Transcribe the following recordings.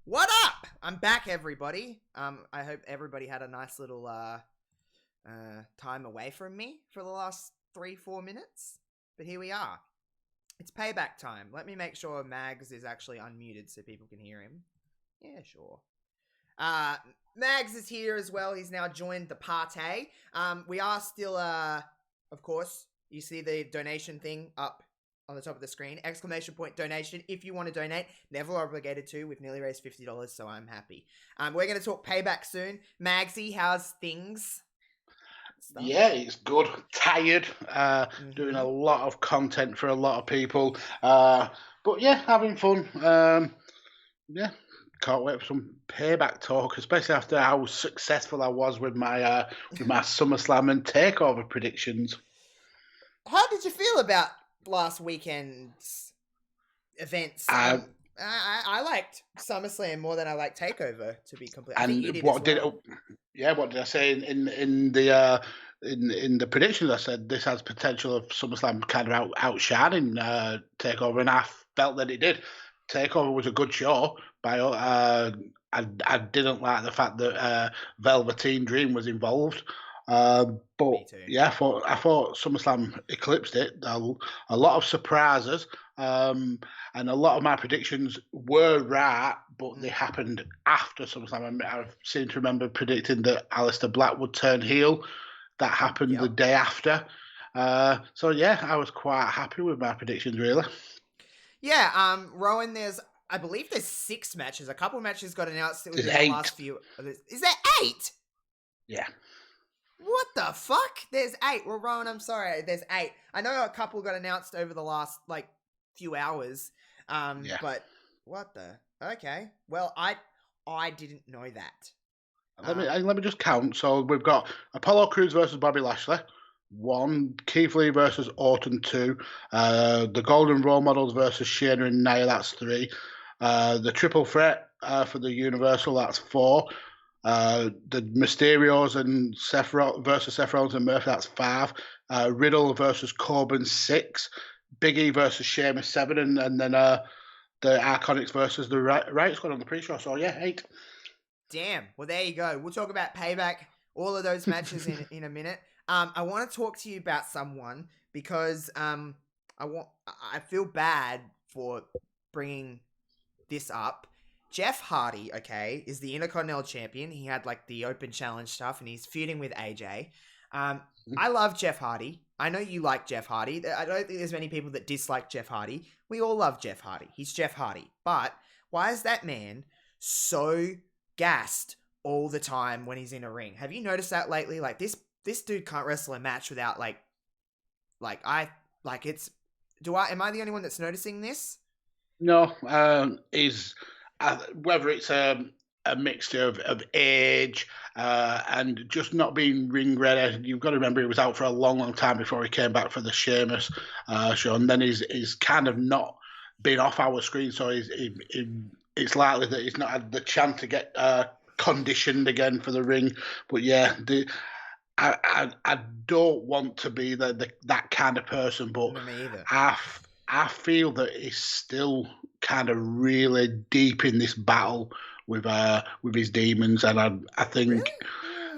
What up? I'm back, everybody. I hope everybody had a nice little time away from me for the last 3-4 minutes. But here we are. It's payback time. Let me make sure Mags is actually unmuted so people can hear him. Yeah, sure. Mags is here as well. He's now joined the party. We are still, of course, you see the donation thing up on the top of the screen. ! Donation. If you want to donate, never obligated to. We've nearly raised $50, so I'm happy. We're going to talk Payback soon. Magsy, how's things? Yeah, it's good. Tired. Doing a lot of content for a lot of people. But yeah, having fun. Yeah, can't wait for some Payback talk, especially after how successful I was with my SummerSlam and Takeover predictions. How did you feel about last weekend's events? I liked SummerSlam more than I liked Takeover, to be completely. I think you did what as well. what did I say in the predictions? I said this has potential of SummerSlam kind of outshining Takeover, and I felt that it did. Takeover was a good show. I didn't like the fact that Velveteen Dream was involved. But yeah, I thought SummerSlam eclipsed it. A lot of surprises, and a lot of my predictions were right, but they happened after SummerSlam. I seem to remember predicting that Aleister Black would turn heel. That happened the day after. So yeah, I was quite happy with my predictions, really. Yeah, Rowan, I believe there's 6 matches. A couple matches got announced within the last few. Is there 8? Yeah. What the fuck? There's 8. Well, Rowan, I'm sorry. There's 8. I know a couple got announced over the last, few hours. But what the? Okay. Well, I didn't know that. Let me just count. So we've got Apollo Crews versus Bobby Lashley, 1. Keith Lee versus Orton, 2. The Golden Role Models versus Shayna and Nia, that's 3. The Triple Threat for the Universal, that's 4. The Mysterios and versus Seth Rollins and Murphy, that's 5. Riddle versus Corbin, 6. Big E versus Sheamus, 7. And then the Iconics versus the Riot Squad on the pre-show. So yeah, 8. Damn. Well, there you go. We'll talk about Payback, all of those matches in a minute. I want to talk to you about someone because I feel bad for bringing this up. Jeff Hardy, okay, is the Intercontinental Champion. He had the Open Challenge stuff, and he's feuding with AJ. I love Jeff Hardy. I know you like Jeff Hardy. I don't think there's many people that dislike Jeff Hardy. We all love Jeff Hardy. He's Jeff Hardy. But why is that man so gassed all the time when he's in a ring? Have you noticed that lately? This dude can't wrestle a match without am I the only one that's noticing this? No, whether it's a mixture of age and just not being ring ready. You've got to remember he was out for a long, long time before he came back for the Sheamus show, and then he's kind of not been off our screen, so it's likely that he's not had the chance to get conditioned again for the ring. But yeah, I don't want to be that kind of person, but me either. I feel that he's still kind of really deep in this battle with his demons, and I think,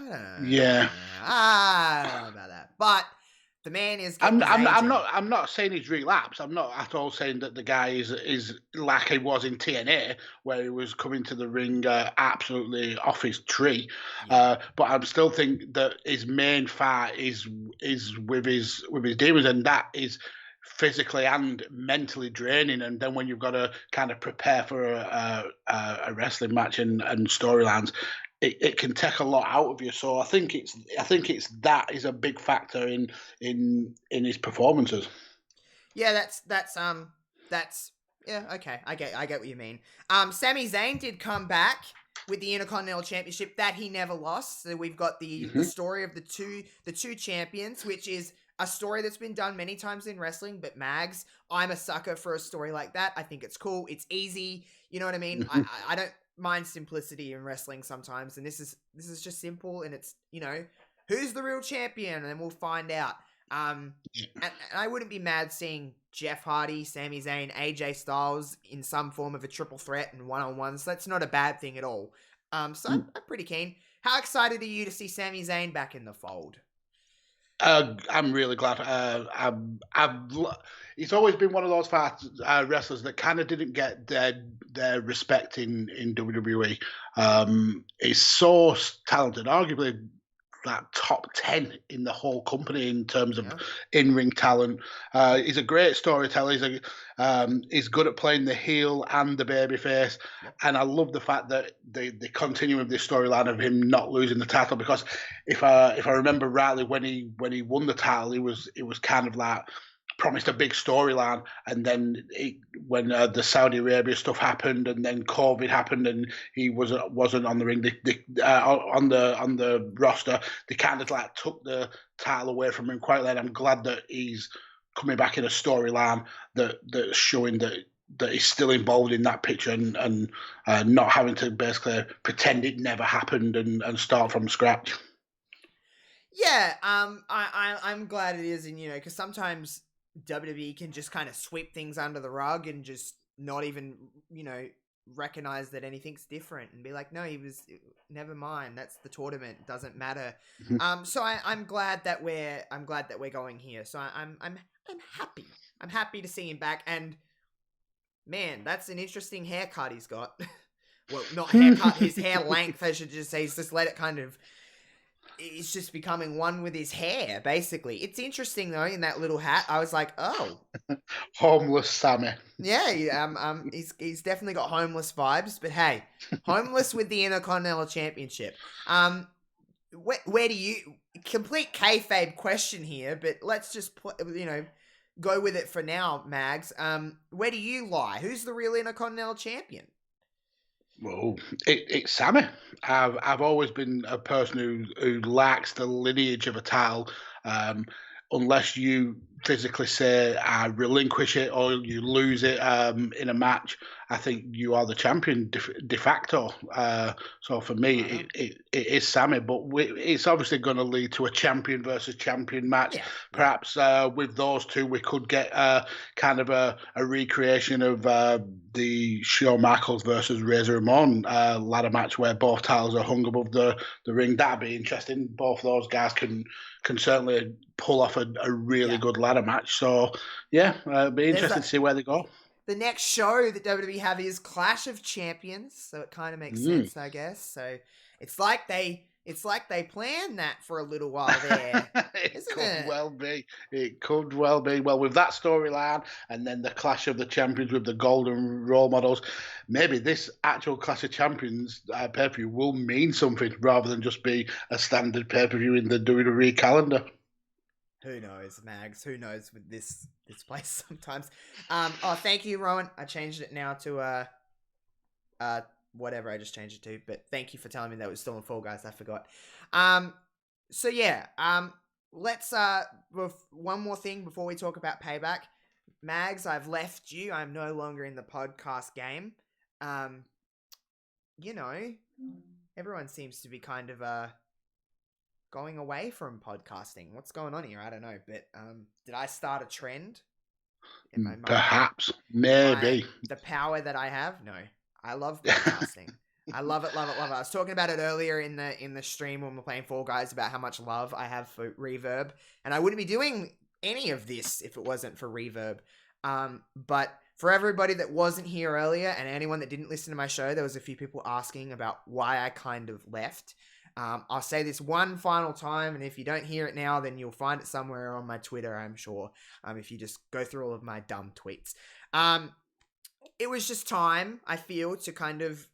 really? Yeah, I don't know about that, but the man is. I'm not saying he's relapsed. I'm not at all saying that the guy is like he was in TNA, where he was coming to the ring absolutely off his tree. But I still think that his main fight is with his demons, and that is physically and mentally draining. And then when you've got to kind of prepare for a wrestling match and storylines, it can take a lot out of you. So I think that is a big factor in his performances. Yeah, that's yeah, okay. I get what you mean. Sami Zayn did come back with the Intercontinental Championship that he never lost. So we've got the story of the two champions, which is a story that's been done many times in wrestling, but Mags, I'm a sucker for a story like that. I think it's cool. It's easy. You know what I mean? I don't mind simplicity in wrestling sometimes, and this is just simple, and it's, who's the real champion, and then we'll find out. And I wouldn't be mad seeing Jeff Hardy, Sami Zayn, AJ Styles in some form of a triple threat and one-on-ones. That's not a bad thing at all. So I'm pretty keen. How excited are you to see Sami Zayn back in the fold? I'm really glad. He's always been one of those wrestlers that kind of didn't get their respect in WWE. He's so talented, arguably that top 10 in the whole company in terms of in-ring talent. He's a great storyteller. He's good at playing the heel and the babyface. And I love the fact that they continue with this storyline of him not losing the title, because if I remember rightly, when he won the title, it was kind of like promised a big storyline, and then when the Saudi Arabia stuff happened, and then COVID happened, and he wasn't on the ring, on the roster, they kind of like took the title away from him quite late. I'm glad that he's coming back in a storyline that's showing that he's still involved in that picture, and not having to basically pretend it never happened and start from scratch. Yeah, I'm glad it is, and because sometimes WWE can just kind of sweep things under the rug and just not even, recognize that anything's different and be like, no, never mind. That's the tournament. It doesn't matter. Mm-hmm. So I'm glad that we're going here. So I'm happy. I'm happy to see him back. And man, that's an interesting haircut he's got. Well, not haircut, his hair length, I should just say. He's just let it kind of, it's just becoming one with his hair, basically. It's interesting, though, in that little hat. I was like, oh. Homeless Sami. Yeah, he's definitely got homeless vibes, but hey, homeless with the Intercontinental Championship. Where do you, complete kayfabe question here, but let's just, go with it for now, Mags. Where do you lie? Who's the real Intercontinental Champion? Well, it's Sami. I've always been a person who lacks the lineage of a title, unless you physically say I relinquish it or you lose it in a match. I think you are the champion de facto. So for me, it is Sami, but it's obviously going to lead to a champion versus champion match. Yeah. Perhaps with those two, we could get kind of a recreation of the Shawn Michaels versus Razor Ramon ladder match, where both titles are hung above the ring. That'd be interesting. Both of those guys can certainly pull off a really good ladder match. So yeah, it'd be interesting to see where they go. The next show that WWE have is Clash of Champions, so it kind of makes sense, I guess. So it's like they planned that for a little while there. It could well be. Well, with that storyline and then the Clash of the Champions with the Golden Role Models, maybe this actual Clash of Champions pay-per-view will mean something rather than just be a standard pay-per-view in the WWE calendar. Who knows, Mags? Who knows with this place sometimes. Thank you, Rowan. I changed it now to whatever I just changed it to, but thank you for telling me that was still in Fall Guys. I forgot. So yeah, let's one more thing before we talk about Payback. Mags, I've left you. I'm no longer in the podcast game. Everyone seems to be kind of going away from podcasting. What's going on here? I don't know, but did I start a trend? Perhaps, maybe. The power that I have? No. I love podcasting. I love it, love it, love it. I was talking about it earlier in the stream when we're playing Fall Guys about how much love I have for Reverb, and I wouldn't be doing any of this if it wasn't for Reverb. But for everybody that wasn't here earlier and anyone that didn't listen to my show, there was a few people asking about why I kind of left. I'll say this one final time, and if you don't hear it now, then you'll find it somewhere on my Twitter, I'm sure, if you just go through all of my dumb tweets. It was just time, I feel, to kind of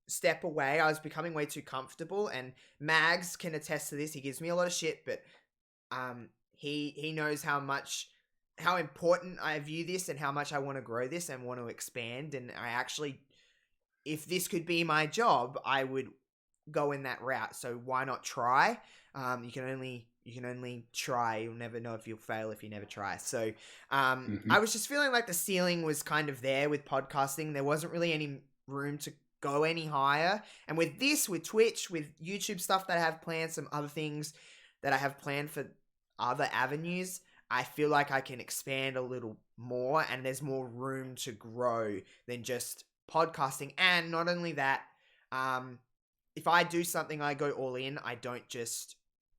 step away. I was becoming way too comfortable, and Mags can attest to this. He gives me a lot of shit, but he knows how important I view this and how much I want to grow this and want to expand, and I actually, if this could be my job, I would go in that route. So why not try? You can only try. You'll never know if you'll fail if you never try. So I was just feeling like the ceiling was kind of there with podcasting. There wasn't really any room to go any higher. And with this, with Twitch, with YouTube stuff that I have planned, some other things that I have planned for other avenues, I feel like I can expand a little more, and there's more room to grow than just podcasting. And not only that, if I do something, I go all in. I don't just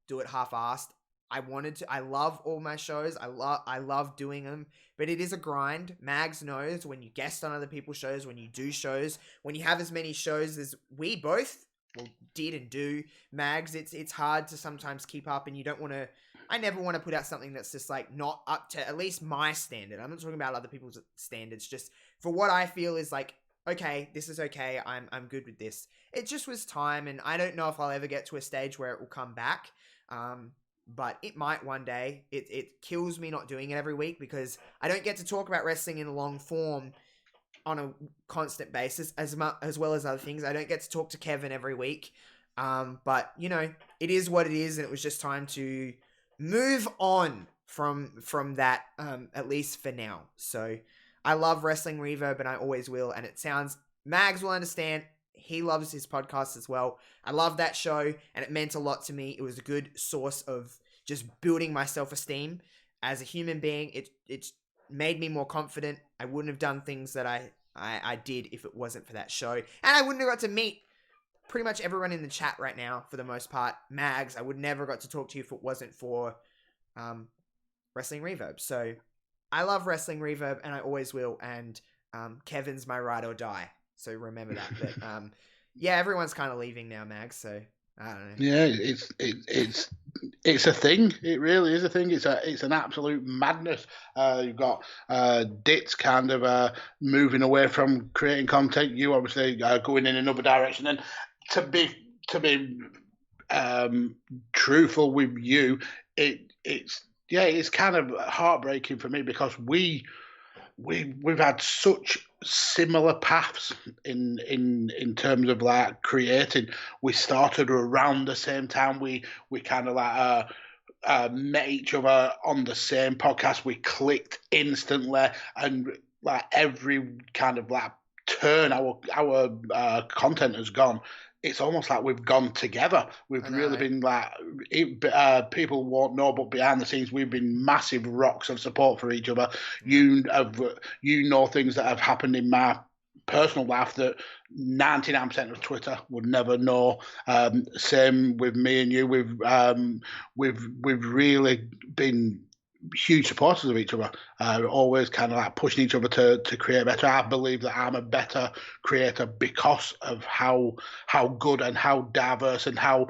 do it half-assed. I love all my shows. I love doing them, but it is a grind. Mags knows when you guest on other people's shows, when you do shows, when you have as many shows as we both did and do. Mags, it's hard to sometimes keep up, and you don't want to. I never want to put out something that's just like not up to at least my standard. I'm not talking about other people's standards. Just for what I feel is like, okay, this is okay. I'm good with this. It just was time, and I don't know if I'll ever get to a stage where it will come back. But it might one day. It kills me not doing it every week because I don't get to talk about wrestling in a long form on a constant basis as well as other things. I don't get to talk to Kevin every week. But you know, it is what it is, and it was just time to move on from that, at least for now. So I love Wrestling Reverb, and I always will. And it sounds Mags will understand. He loves his podcast as well. I love that show, and it meant a lot to me. It was a good source of just building my self-esteem as a human being. It made me more confident. I wouldn't have done things that I did if it wasn't for that show. And I wouldn't have got to meet pretty much everyone in the chat right now, for the most part. Mags, I would never got to talk to you if it wasn't for Wrestling Reverb. So I love Wrestling Reverb, and I always will. And Kevin's my ride or die. So remember that. But yeah, everyone's kind of leaving now, Mags. So I don't know. Yeah, it's a thing. It really is a thing. It's an absolute madness. You've got Ditz kind of moving away from creating content. You obviously going in another direction. And to be truthful with you, it's kind of heartbreaking for me because we've had such similar paths in terms of like creating. We started around the same time. We kind of like met each other on the same podcast. We clicked instantly, and like every kind of like turn our content has gone. It's almost like we've gone together. We've really been like, people won't know, but behind the scenes, we've been massive rocks of support for each other. You know things that have happened in my personal life that 99% of Twitter would never know. Same with me and you. We've really been huge supporters of each other, always kind of like pushing each other to create better. I believe that I'm a better creator because of how good and how diverse and how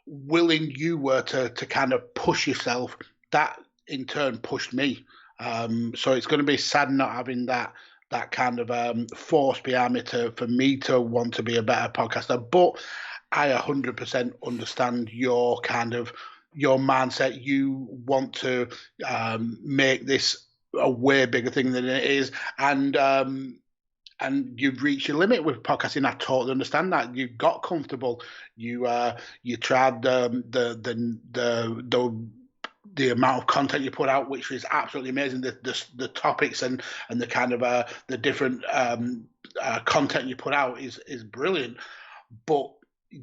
willing you were to kind of push yourself. That in turn pushed me. So it's going to be sad not having that kind of force behind me for me to want to be a better podcaster. But I 100% understand your mindset. You want to make this a way bigger thing than it is, and you've reached your limit with podcasting. I totally understand that. You got comfortable. You tried the amount of content you put out, which is absolutely amazing. The topics and the kind of the different content you put out is brilliant, but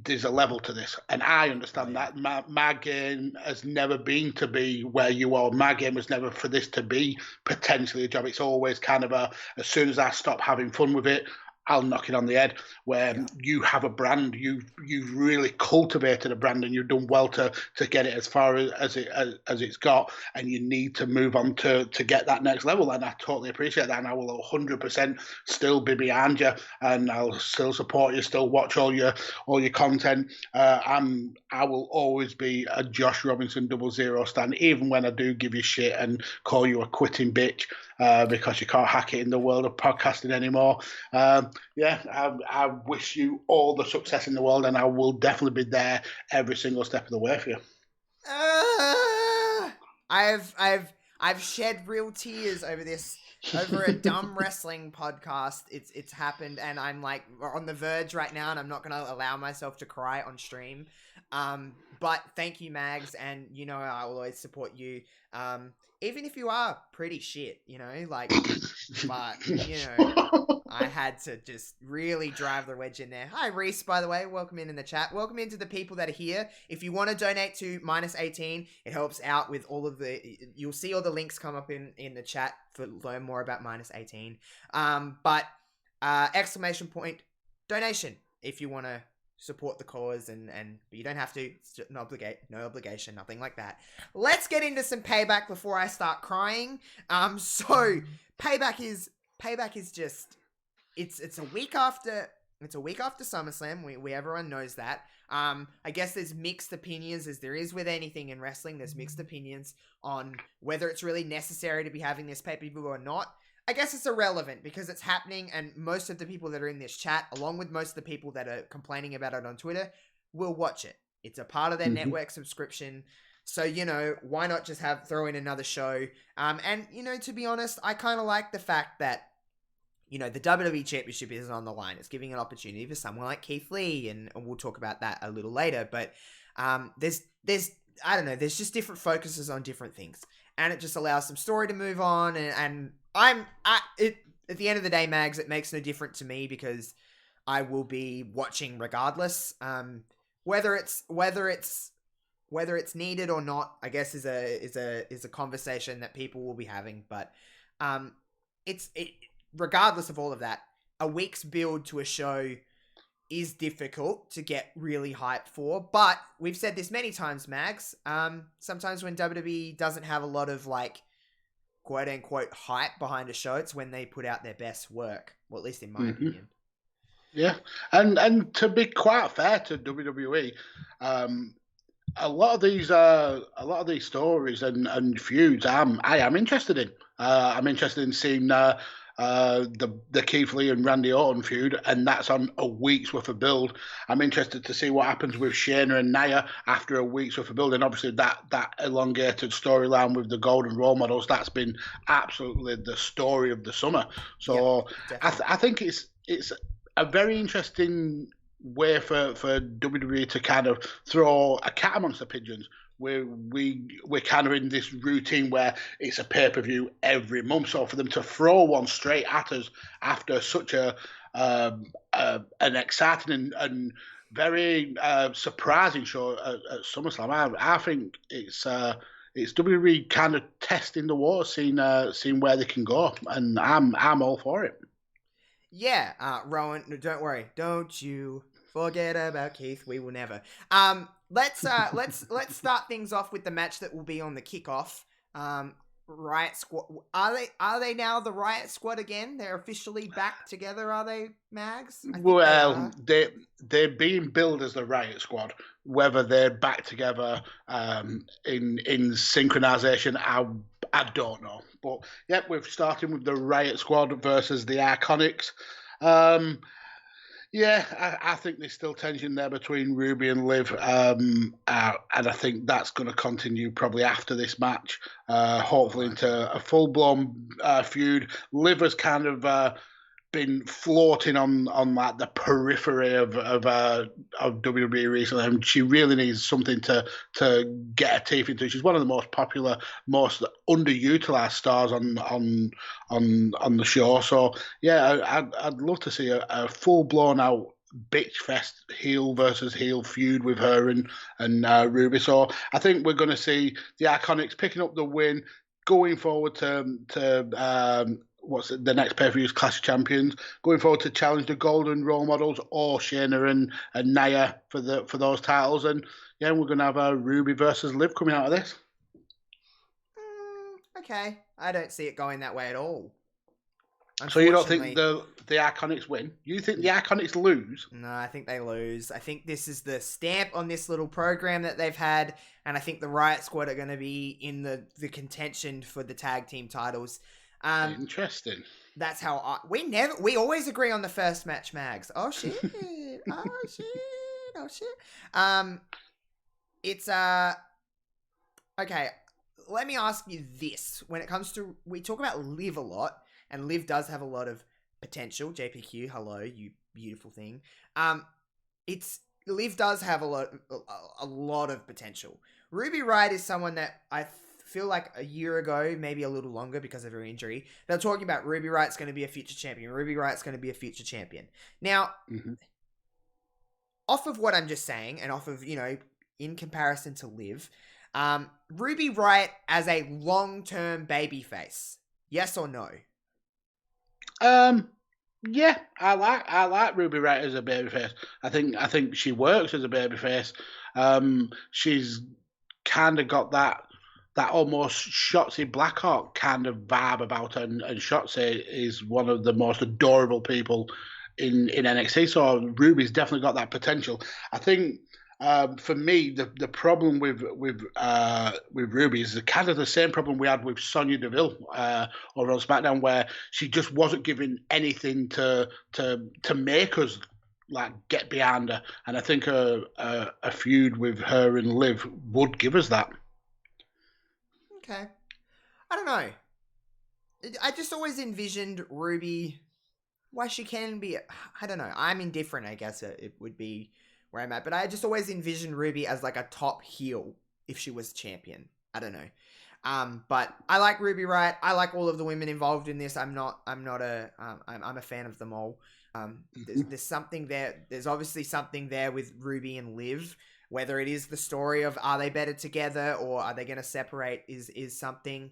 there's a level to this, and I understand that. My game has never been to be where you are. My game was never for this to be potentially a job. It's always kind of as soon as I stop having fun with it, I'll knock it on the head. Where you have a brand, you've really cultivated a brand, and you've done well to get it as far as it's got, and you need to move on to get that next level. And I totally appreciate that, and I will 100% still be behind you, and I'll still support you, still watch all your content. I will always be a Josh Robinson 00 stan, even when I do give you shit and call you a quitting bitch. Because you can't hack it in the world of podcasting anymore. I wish you all the success in the world, and I will definitely be there every single step of the way for you. I've shed real tears over this, over a dumb wrestling podcast. It's happened, and I'm like on the verge right now, and I'm not going to allow myself to cry on stream. But thank you, Mags, and I will always support you. Even if you are pretty shit, but I had to just really drive the wedge in there. Hi, Reese, by the way. Welcome in the chat. Welcome into the people that are here. If you want to donate to -18, it helps out with all of you'll see all the links come up in the chat for learn more about -18. But exclamation point donation if you want to support the cause, and you don't have to. It's no obligation, nothing like that. Let's get into some Payback before I start crying. So Payback is just it's a week after SummerSlam. We everyone knows that. I guess there's mixed opinions, as there is with anything in wrestling. There's mixed opinions on whether it's really necessary to be having this pay-per-view or not. I guess it's irrelevant because it's happening, and most of the people that are in this chat, along with most of the people that are complaining about it on Twitter, will watch it. It's a part of their network subscription. So, why not just throw in another show? And, to be honest, I kind of like the fact that, the WWE Championship isn't on the line. It's giving an opportunity for someone like Keith Lee, and we'll talk about that a little later. But there's I don't know, there's just different focuses on different things. And it just allows some story to move on, and at the end of the day, Mags, it makes no difference to me because I will be watching regardless. Whether it's needed or not, I guess is a conversation that people will be having. But regardless of all of that, a week's build to a show is difficult to get really hyped for. But we've said this many times, Mags. Sometimes when WWE doesn't have a lot of quote unquote hype behind a show, it's when they put out their best work. Well, at least in my opinion. Yeah, and to be quite fair to WWE, a lot of these stories and feuds, I am interested in. I'm interested in seeing the Keith Lee and Randy Orton feud, and that's on a week's worth of build. I'm interested to see what happens with Shayna and Nia after a week's worth of build, and obviously that elongated storyline with the Golden Role Models, that's been absolutely the story of the summer. So yeah, I think it's a very interesting way for WWE to kind of throw a cat amongst the pigeons. We're kind of in this routine where it's a pay-per-view every month. So for them to throw one straight at us after such an exciting and very surprising show at SummerSlam, I think it's WWE kind of testing the water, seeing where they can go, and I'm all for it. Yeah, Rowan, don't worry. Don't you forget about Keith. We will never. Let's start things off with the match that will be on the kickoff. Riot Squad. Are they now the Riot Squad again? They're officially back together, are they, Mags? Well, they're being billed as the Riot Squad. Whether they're back together in synchronization, I don't know. But yeah, we're starting with the Riot Squad versus the Iconics. Yeah, I think there's still tension there between Ruby and Liv, and I think that's going to continue probably after this match, hopefully into a full-blown feud. Liv has kind of been floating on like the periphery of WWE recently, and she really needs something to get her teeth into. She's one of the most popular, most underutilized stars on the show. So yeah, I'd love to see a full blown out bitch fest heel versus heel feud with her and Ruby. So I think we're going to see the Iconics picking up the win, going forward to what's the next pay-per-view's Clash of Champions, going forward to challenge the Golden Role Models or Shayna and Nia for those titles. And yeah, we're going to have Ruby versus Liv coming out of this. Okay, I don't see it going that way at all. So you don't think the Iconics win? You think the Iconics lose? No, I think they lose. I think this is the stamp on this little program that they've had, and I think the Riot Squad are going to be in the contention for the tag team titles. Interesting. That's how we always agree on the first match, Mags. Oh shit. Oh shit. It's okay. Let me ask you this. When it comes to, we talk about Liv a lot, and Liv does have a lot of potential. JPQ, hello, you beautiful thing. Liv does have a lot of potential. Ruby Riott is someone that I feel like a year ago, maybe a little longer because of her injury, they're talking about Ruby Riott's going to be a future champion. Ruby Riott's going to be a future champion. Now, off of what I'm just saying, and off of, in comparison to Liv, Ruby Riott as a long-term babyface, yes or no? Yeah, I like Ruby Riott as a babyface. I think she works as a babyface. She's kind of got that almost Shotzi Blackheart kind of vibe about her, and Shotzi is one of the most adorable people in NXT. So Ruby's definitely got that potential. I think for me, the problem with Ruby is kind of the same problem we had with Sonya Deville over on SmackDown, where she just wasn't giving anything to make us like get behind her. And I think a feud with her and Liv would give us that. Okay, I don't know. I just always envisioned Ruby. Why she can be, I don't know. I'm indifferent, I guess it would be where I'm at. But I just always envisioned Ruby as like a top heel if she was champion. I don't know. But I like Ruby Riott. I like all of the women involved in this. I'm a fan of them all. There's something there. There's obviously something there with Ruby and Liv. Whether it is the story of are they better together or are they going to separate is something.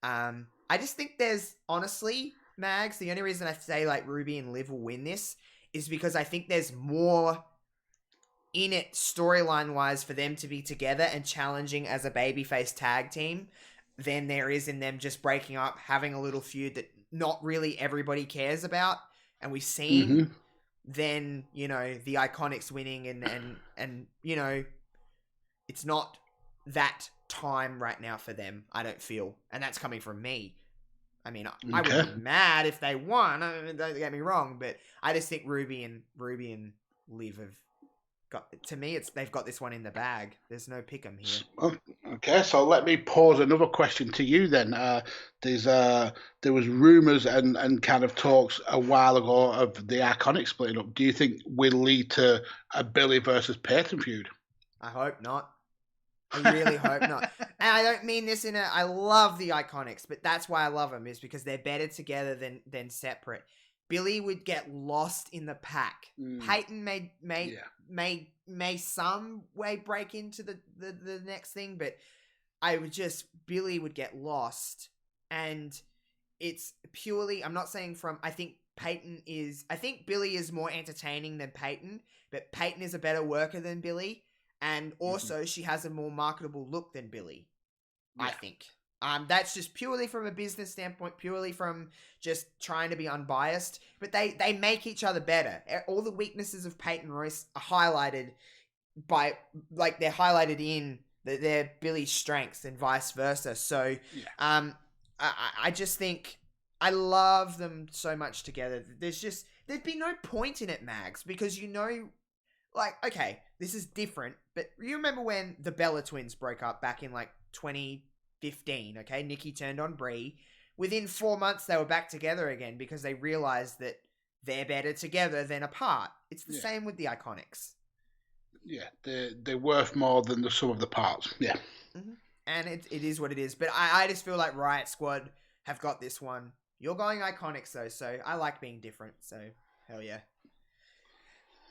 I just think there's, honestly, Mags, the only reason I say like Ruby and Liv will win this is because I think there's more in it storyline wise for them to be together and challenging as a babyface tag team than there is in them just breaking up, having a little feud that not really everybody cares about. And we've seen then, the Iconics winning and it's not that time right now for them, I don't feel. And that's coming from me. I mean, I would be mad if they won. I mean, don't get me wrong, but I just think Ruby and Liv have got. To me, they've got this one in the bag. There's no pick 'em here. Okay, so let me pose another question to you then. There was rumours and kind of talks a while ago of the Iconics splitting up. Do you think will lead to a Billy versus Peyton feud? I hope not. I really hope not. And I don't mean this I love the Iconics, but that's why I love them, is because they're better together than separate. Billy would get lost in the pack. Peyton may some way break into the next thing, but Billy would get lost. And it's purely, I'm not saying I think Billy is more entertaining than Peyton, but Peyton is a better worker than Billy. And also, she has a more marketable look than Billy, I think. That's just purely from a business standpoint, purely from just trying to be unbiased. But they make each other better. All the weaknesses of Peyton Royce are highlighted they're highlighted in their Billy's strengths and vice versa. So, I just think I love them so much together. There'd be no point in it, Mags, because okay, this is different, but you remember when the Bella twins broke up back in 2015, okay? Nikki turned on Brie. Within 4 months, they were back together again because they realized that they're better together than apart. It's the same with the Iconics. Yeah, they're worth more than the sum of the parts. Yeah. Mm-hmm. And it is what it is. But I just feel like Riot Squad have got this one. You're going Iconics, though, so I like being different, so hell yeah.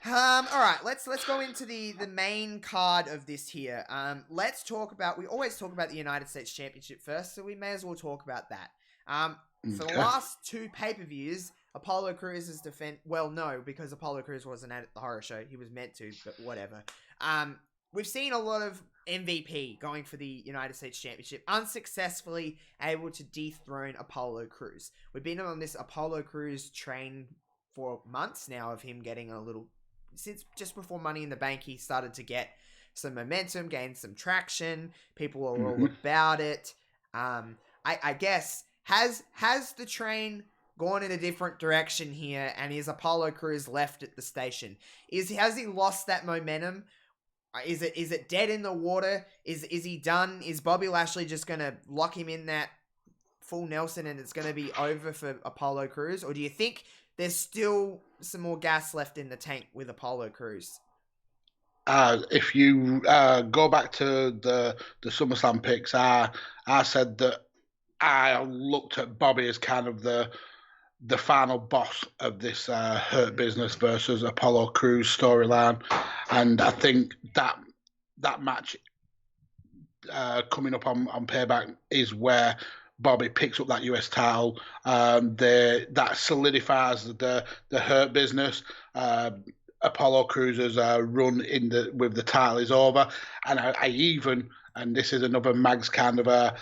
All right, let's go into the main card of this here. Let's talk about, we always talk about the United States Championship first, so we may as well talk about that. For the last two pay-per-views, Apollo Crews has because Apollo Crews wasn't at the horror show. He was meant to, but whatever. We've seen a lot of MVP going for the United States Championship, unsuccessfully able to dethrone Apollo Crews. We've been on this Apollo Crews train for months now of him getting since just before Money in the Bank, he started to get some momentum, gain some traction. People are all about it. I guess, has the train gone in a different direction here, and is Apollo Crews left at the station? Has he lost that momentum? Is it dead in the water? Is he done? Is Bobby Lashley just gonna lock him in that full Nelson and it's gonna be over for Apollo Crews? Or do you think there's still some more gas left in the tank with Apollo Crews? If you go back to the SummerSlam picks, I said that I looked at Bobby as kind of the final boss of this Hurt Business versus Apollo Crews storyline, and I think that match coming up on Payback is where Bobby picks up that US title. That solidifies the Hurt Business. Apollo Crews' run with the title is over, and I even, and this is another Mag's kind of a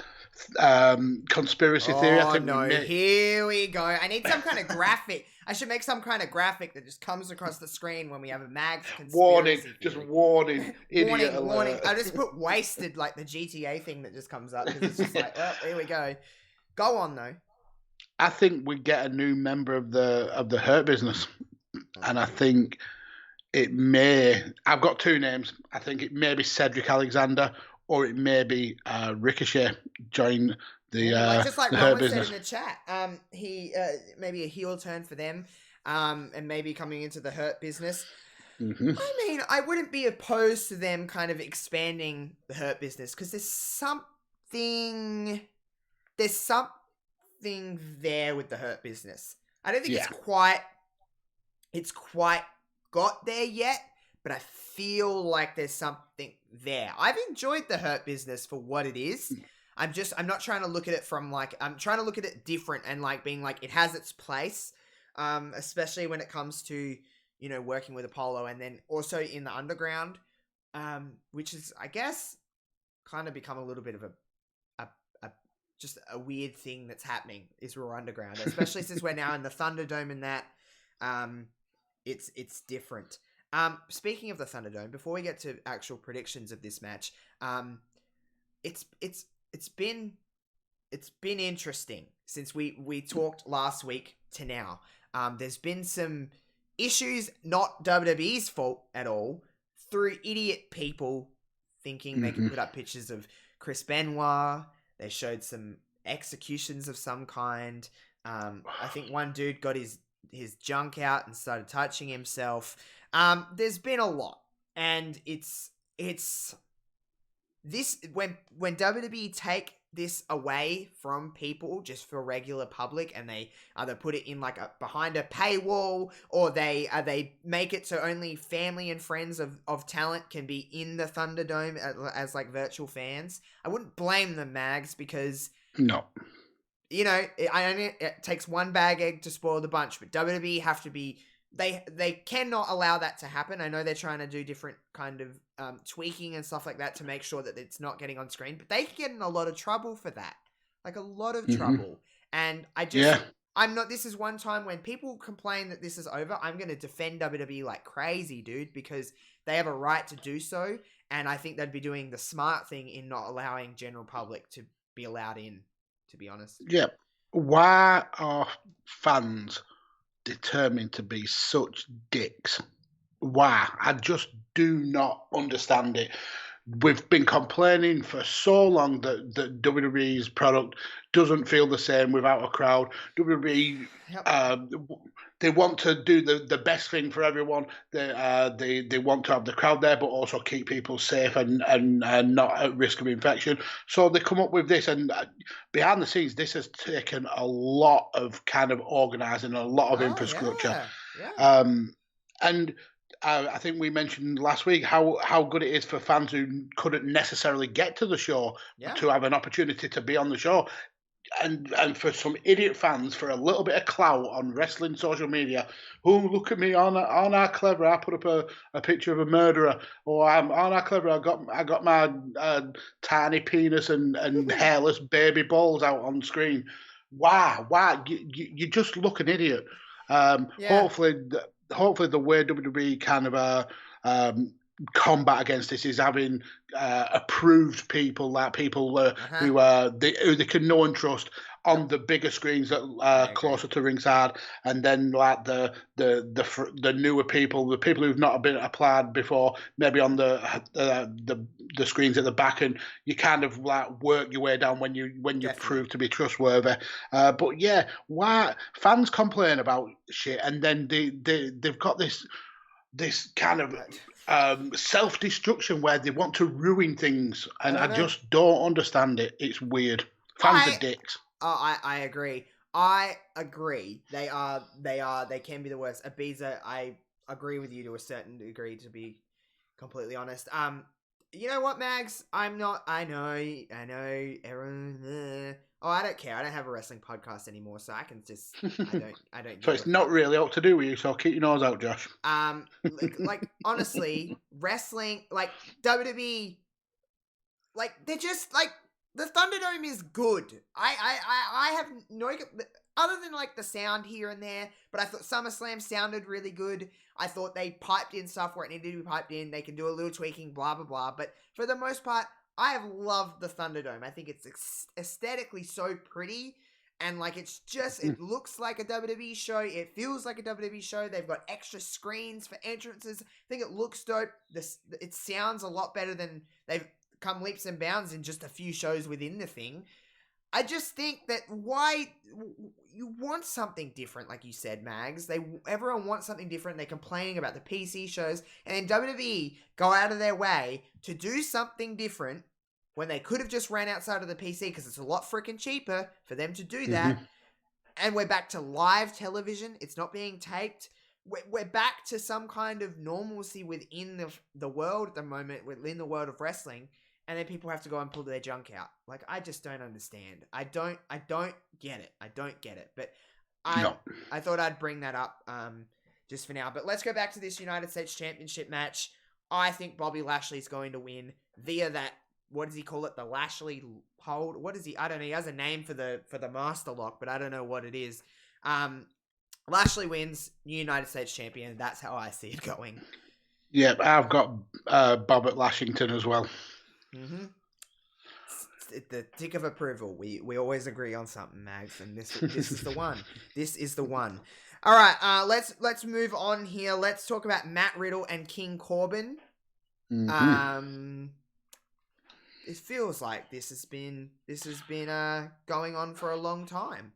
conspiracy theory. I think here we go. I need some kind of graphic. I should make some kind of graphic that just comes across the screen when we have a Mag's conspiracy theory. Just warning, idiot warning. I just put wasted like the GTA thing that just comes up because it's just like, oh, here we go. Go on though. I think we get a new member of the Hurt Business, and I think it may. I've got two names. I think it may be Cedric Alexander, or it may be Ricochet join the just like the Roman Hurt Business. said in the chat. He maybe a heel turn for them, and maybe coming into the Hurt Business. Mm-hmm. I mean, I wouldn't be opposed to them kind of expanding the Hurt Business because there's something there with the Hurt Business. I don't think it's quite got there yet, but I feel like there's something there. I've enjoyed the Hurt Business for what it is. I'm not trying to look at it from like, I'm trying to look at it different and like being like, it has its place, especially when it comes to, you know, working with Apollo and then also in the underground, which is, I guess, kind of become a little bit of just a weird thing that's happening is Raw Underground, especially since we're now in the Thunderdome and that, it's different. Speaking of the Thunderdome, before we get to actual predictions of this match, it's been interesting since we talked last week to now. There's been some issues, not WWE's fault at all, through idiot people thinking they can put up pictures of Chris Benoit. They showed some executions of some kind. I think one dude got his junk out and started touching himself. There's been a lot, and it's this when WWE take this away from people just for regular public, and they either put it in like behind a paywall, or they make it so only family and friends of talent can be in the Thunderdome as like virtual fans. I wouldn't blame them, Mags, because no, you know, it takes one bag egg to spoil the bunch, but WWE have to be. They cannot allow that to happen. I know they're trying to do different kind of tweaking and stuff like that to make sure that it's not getting on screen, but they get in a lot of trouble for that. Like a lot of trouble. And I'm not, this is one time when people complain that this is over, I'm going to defend WWE like crazy, dude, because they have a right to do so. And I think they'd be doing the smart thing in not allowing general public to be allowed in, to be honest. Yeah. Why are fans determined to be such dicks? Why? I just do not understand it. We've been complaining for so long that WWE's product doesn't feel the same without a crowd. WWE, they want to do the best thing for everyone. They want to have the crowd there, but also keep people safe and not at risk of infection. So they come up with this, and behind the scenes, this has taken a lot of kind of organising, a lot of infrastructure. And I think we mentioned last week how good it is for fans who couldn't necessarily get to the show to have an opportunity to be on the show. And for some idiot fans, for a little bit of clout on wrestling social media, look at me, on our clever, I put up a picture of a murderer, or I'm on our clever, I got my tiny penis and hairless baby balls out on screen. Why? You just look an idiot. Hopefully the way WWE kind of combat against this is having approved people, like people who they can know and trust on the bigger screens that are closer to ringside, and then like the newer people, the people who've not been applied before, maybe on the screens at the back, and you kind of like work your way down when you prove to be trustworthy. But yeah, why fans complain about shit, and then they've got this kind of self-destruction where they want to ruin things, and I know. just don't understand it. It's weird. Fans are dicks. I agree. I agree. They can be the worst. Ibiza, I agree with you to a certain degree, to be completely honest. You know what, Mags? I know, everyone. I don't care. I don't have a wrestling podcast anymore, so I can just, I don't. So it's not really up to do with you. So keep your nose out, Josh. Like honestly, wrestling, like WWE, like they're just like the Thunderdome is good. I have no other than like the sound here and there, but I thought SummerSlam sounded really good. I thought they piped in stuff where it needed to be piped in. They can do a little tweaking, blah blah blah. But for the most part, I have loved the Thunderdome. I think it's aesthetically so pretty. And, like, it's just, it looks like a WWE show. It feels like a WWE show. They've got extra screens for entrances. I think it looks dope. It sounds a lot better than they've come leaps and bounds in just a few shows within the thing. I just think that why you want something different, like you said, Mags. Everyone wants something different. They're complaining about the PC shows. And then WWE go out of their way to do something different when they could have just ran outside of the PC because it's a lot freaking cheaper for them to do that. And we're back to live television. It's not being taped. We're back to some kind of normalcy within the world at the moment, within the world of wrestling. And then people have to go and pull their junk out. Like, I just don't understand. I don't get it. I don't get it. But I thought I'd bring that up just for now. But let's go back to this United States Championship match. I think Bobby Lashley's going to win via that. What does he call it? The Lashley hold? What is he? I don't know. He has a name for the master lock, but I don't know what it is. Lashley wins, United States champion. That's how I see it going. Yeah, I've got Bob at Lashington as well. The tick of approval. We always agree on something, Mags, and this is the one. This is the one. All right, let's move on here. Let's talk about Matt Riddle and King Corbin. It feels like this has been going on for a long time.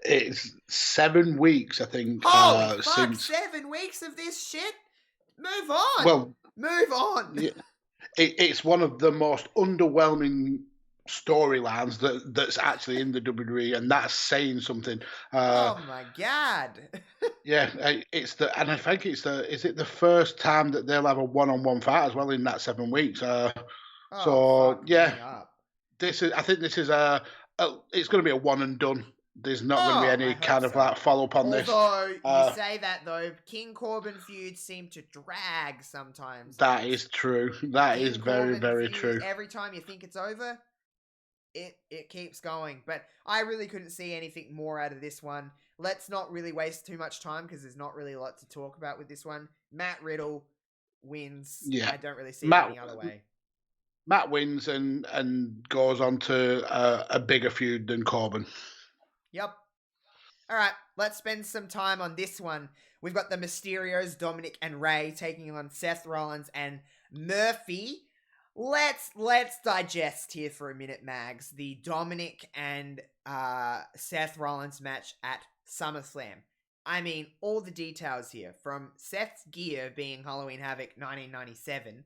It's 7 weeks, I think. Holy fuck! 7 weeks of this shit. Move on. Well, move on. Yeah, it's one of the most underwhelming storylines that's actually in the WWE, and that's saying something. Oh my god! Yeah, and I think is it the first time that they'll have a one-on-one fight as well in that 7 weeks. So yeah, I think this is it's going to be a one and done. There's not going to be any kind of like follow up on this. Although you say that though, King Corbin feuds seem to drag sometimes. That is true. That is very, very true. Every time you think it's over, it keeps going. But I really couldn't see anything more out of this one. Let's not really waste too much time because there's not really a lot to talk about with this one. Matt Riddle wins. Yeah, I don't really see it any other way. Matt wins and goes on to a bigger feud than Corbin. Yep. All right, let's spend some time on this one. We've got the Mysterios, Dominic and Ray taking on Seth Rollins and Murphy. Let's digest here for a minute, Mags. The Dominic and Seth Rollins match at SummerSlam. I mean, all the details here, from Seth's gear being Halloween Havoc 1997,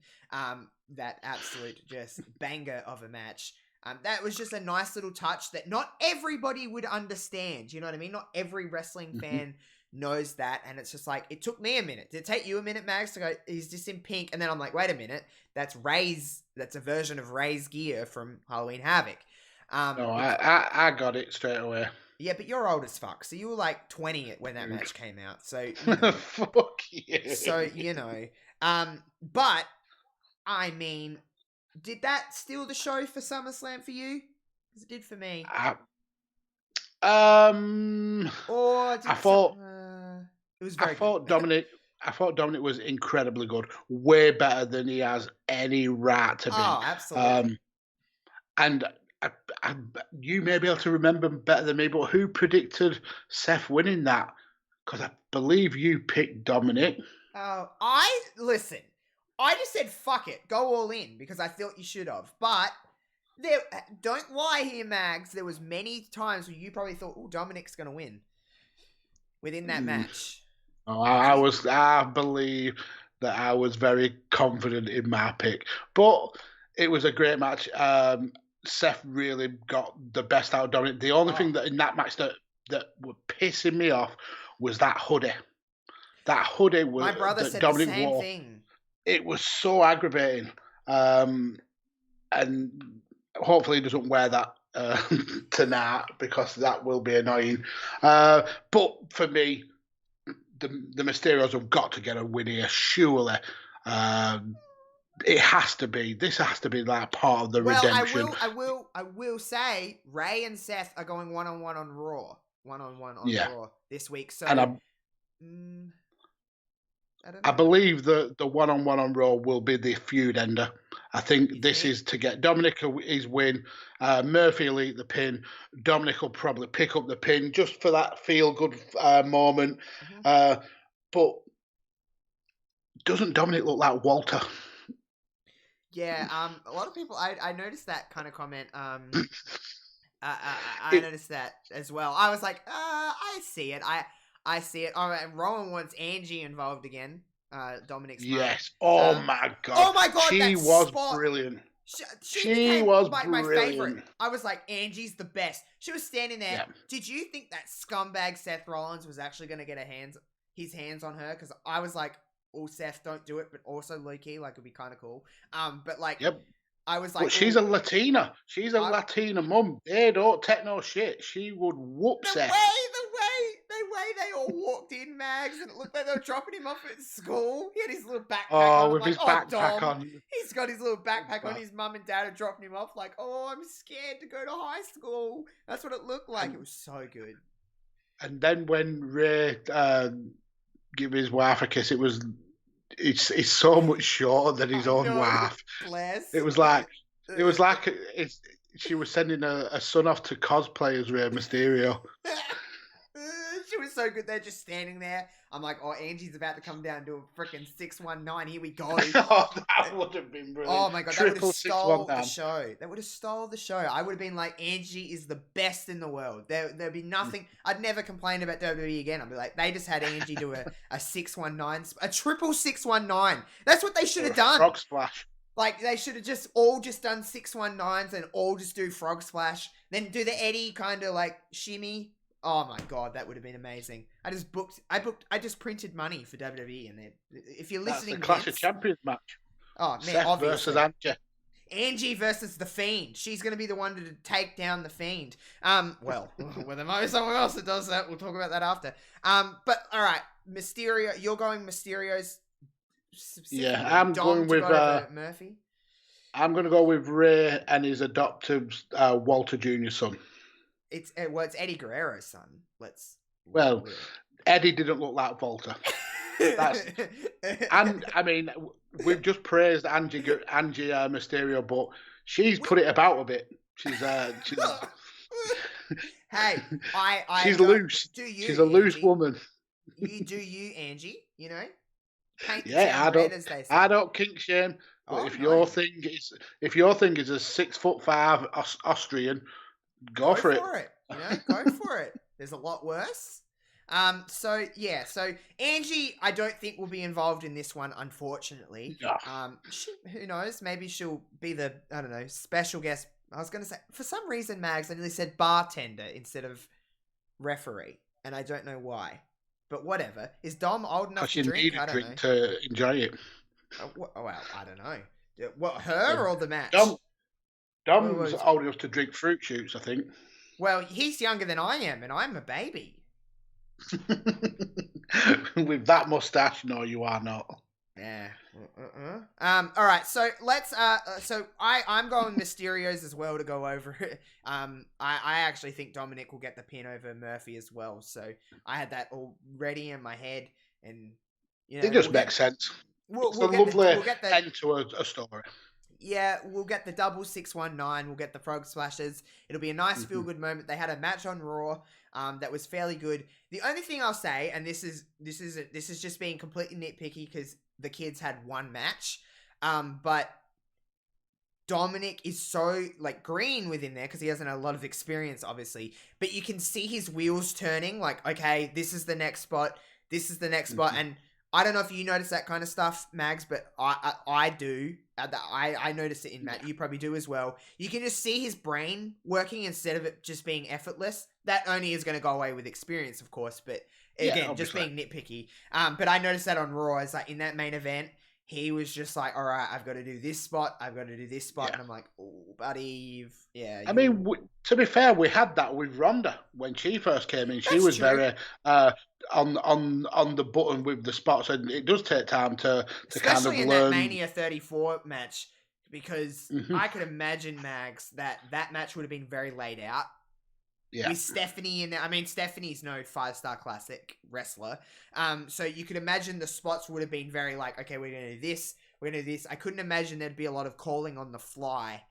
that absolute just banger of a match. That was just a nice little touch that not everybody would understand. You know what I mean? Not every wrestling fan knows that. And it's just like, it took me a minute. Did it take you a minute, Max, to go, he's just in pink? And then I'm like, wait a minute. That's a version of Ray's gear from Halloween Havoc. No, I got it straight away. Yeah, but you're old as fuck. So you were like 20 when that match came out. So, you know. Fuck you. So, you know. But, I mean, did that steal the show for SummerSlam for you? Because it did for me. Or did I thought it was very good. I thought Dominic was incredibly good. Way better than he has any right to be. Oh, absolutely. And you may be able to remember better than me, but who predicted Seth winning that? Because I believe you picked Dominic. Oh, listen. I just said fuck it, go all in because I thought you should have. But don't lie here, Mags. There was many times where you probably thought, "Oh, Dominic's gonna win" within that match. Oh, I believe that I was very confident in my pick. But it was a great match. Seth really got the best out of Dominic. The only thing that in that match that were pissing me off was that hoodie. That hoodie was My brother that said Dominic the same wore. thing. It was so aggravating. And hopefully he doesn't wear that tonight because that will be annoying. But for me, the Mysterios have got to get a win here, surely. It has to be. This has to be like part of the redemption. I will say Ray and Seth are going one-on-one on Raw. One-on-one on Raw this week. So and I don't know. I believe the one-on-one on Raw will be the feud ender. I think this is to get Dominic his win. Murphy will eat the pin. Dominic will probably pick up the pin just for that feel-good moment. But doesn't Dominic look like Walter? Yeah, a lot of people. I noticed that kind of comment. I noticed that as well. I was like, I see it. I see it. Oh, and Rowan wants Angie involved again. Dominic's mom. Yes. Oh my god. She was brilliant. She was my favorite. I was like, Angie's the best. She was standing there. Yeah. Did you think that scumbag Seth Rollins was actually going to get his hands on her? Because I was like, oh, Seth, don't do it. But also, low-key, like, it'd be kind of cool. But like, I was like, but she's a Latina. She's a Latina mum. They don't take no shit. She would whoop Seth. The way they all walked in, Mags, and it looked like they were dropping him off at school. He had his little backpack on. With his backpack on. He's got his little backpack on. His mum and dad are dropping him off like, oh, I'm scared to go to high school. That's what it looked like. It was so good. And then when Ray gave his wife a kiss, it's so much shorter than his own wife. Bless. It was like she was sending a son off to cosplay as Rey Mysterio. She was so good. They're just standing there. I'm like, oh, Angie's about to come down and do a freaking 619. Here we go. Oh, that would have been brilliant. Oh my god, that would have stole the show. That would have stole the show. I would have been like, Angie is the best in the world. There'd be nothing. I'd never complain about WWE again. I'd be like, they just had Angie do a 619, a triple 619. That's what they should have done. Frog splash. Like, they should have just all just done 619s and all just do frog splash. Then do the Eddie kind of like shimmy. Oh my god, that would have been amazing. I just printed money for WWE, and if you're listening, that's the Clash of Champions match. Oh man, Seth obviously. versus Angie. Angie versus the Fiend. She's going to be the one to take down the Fiend. Well, there might be someone else that does that. We'll talk about that after. But all right, Mysterio. You're going Mysterio's. Yeah, I'm going with Murphy. I'm going to go with Ray and his adoptive Walter Jr. son. It's Eddie Guerrero's son. Eddie didn't look like Walter. And I mean, we've just praised Angie Mysterio, but she's put it about a bit. She's hey, she's loose. She's a loose woman. You do you, Angie? You know. I don't kink shame. But if your thing is a 6'5" Austrian, go for it. You know, go for it. There's a lot worse. So Angie, I don't think will be involved in this one, unfortunately. Yeah. Who knows? Maybe she'll be the, I don't know, special guest. I was going to say, for some reason, Mags, I nearly said bartender instead of referee, and I don't know why. But whatever. Is Dom old enough to drink? I don't know. To enjoy it. Well, I don't know. What, her or the match? Dom's old enough to drink fruit shoots, I think. Well, he's younger than I am, and I'm a baby. With that mustache, no, you are not. Yeah. All right. So let's. I'm going Mysterios as well to go over it. I actually think Dominic will get the pin over Murphy as well. So I had that all ready in my head, and it just makes sense. It's a lovely end to a story. Yeah, we'll get the double 619. We'll get the frog splashes. It'll be a nice feel good moment. They had a match on Raw that was fairly good. The only thing I'll say, and this is just being completely nitpicky because the kids had one match, but Dominic is so like green within there because he hasn't had a lot of experience, obviously. But you can see his wheels turning. Like, okay, this is the next spot. This is the next spot, and I don't know if you notice that kind of stuff, Mags, but I do. I notice it in Matt. You probably do as well. You can just see his brain working instead of it just being effortless. That only is going to go away with experience, of course, but again, just being nitpicky. But I noticed that on Raw, is like in that main event, he was just like, all right, I've got to do this spot. I've got to do this spot. And I'm like, oh, buddy, I mean, to be fair, we had that with Ronda when she first came in. She was very on the button with the spots, and it does take time to kind of learn. Especially in that Mania 34 match, because I could imagine, Mags, that match would have been very laid out. Yeah. With Stephanie in there. I mean, Stephanie's no 5-star classic wrestler. So you could imagine the spots would have been very like, okay, we're going to do this, we're going to do this. I couldn't imagine there'd be a lot of calling on the fly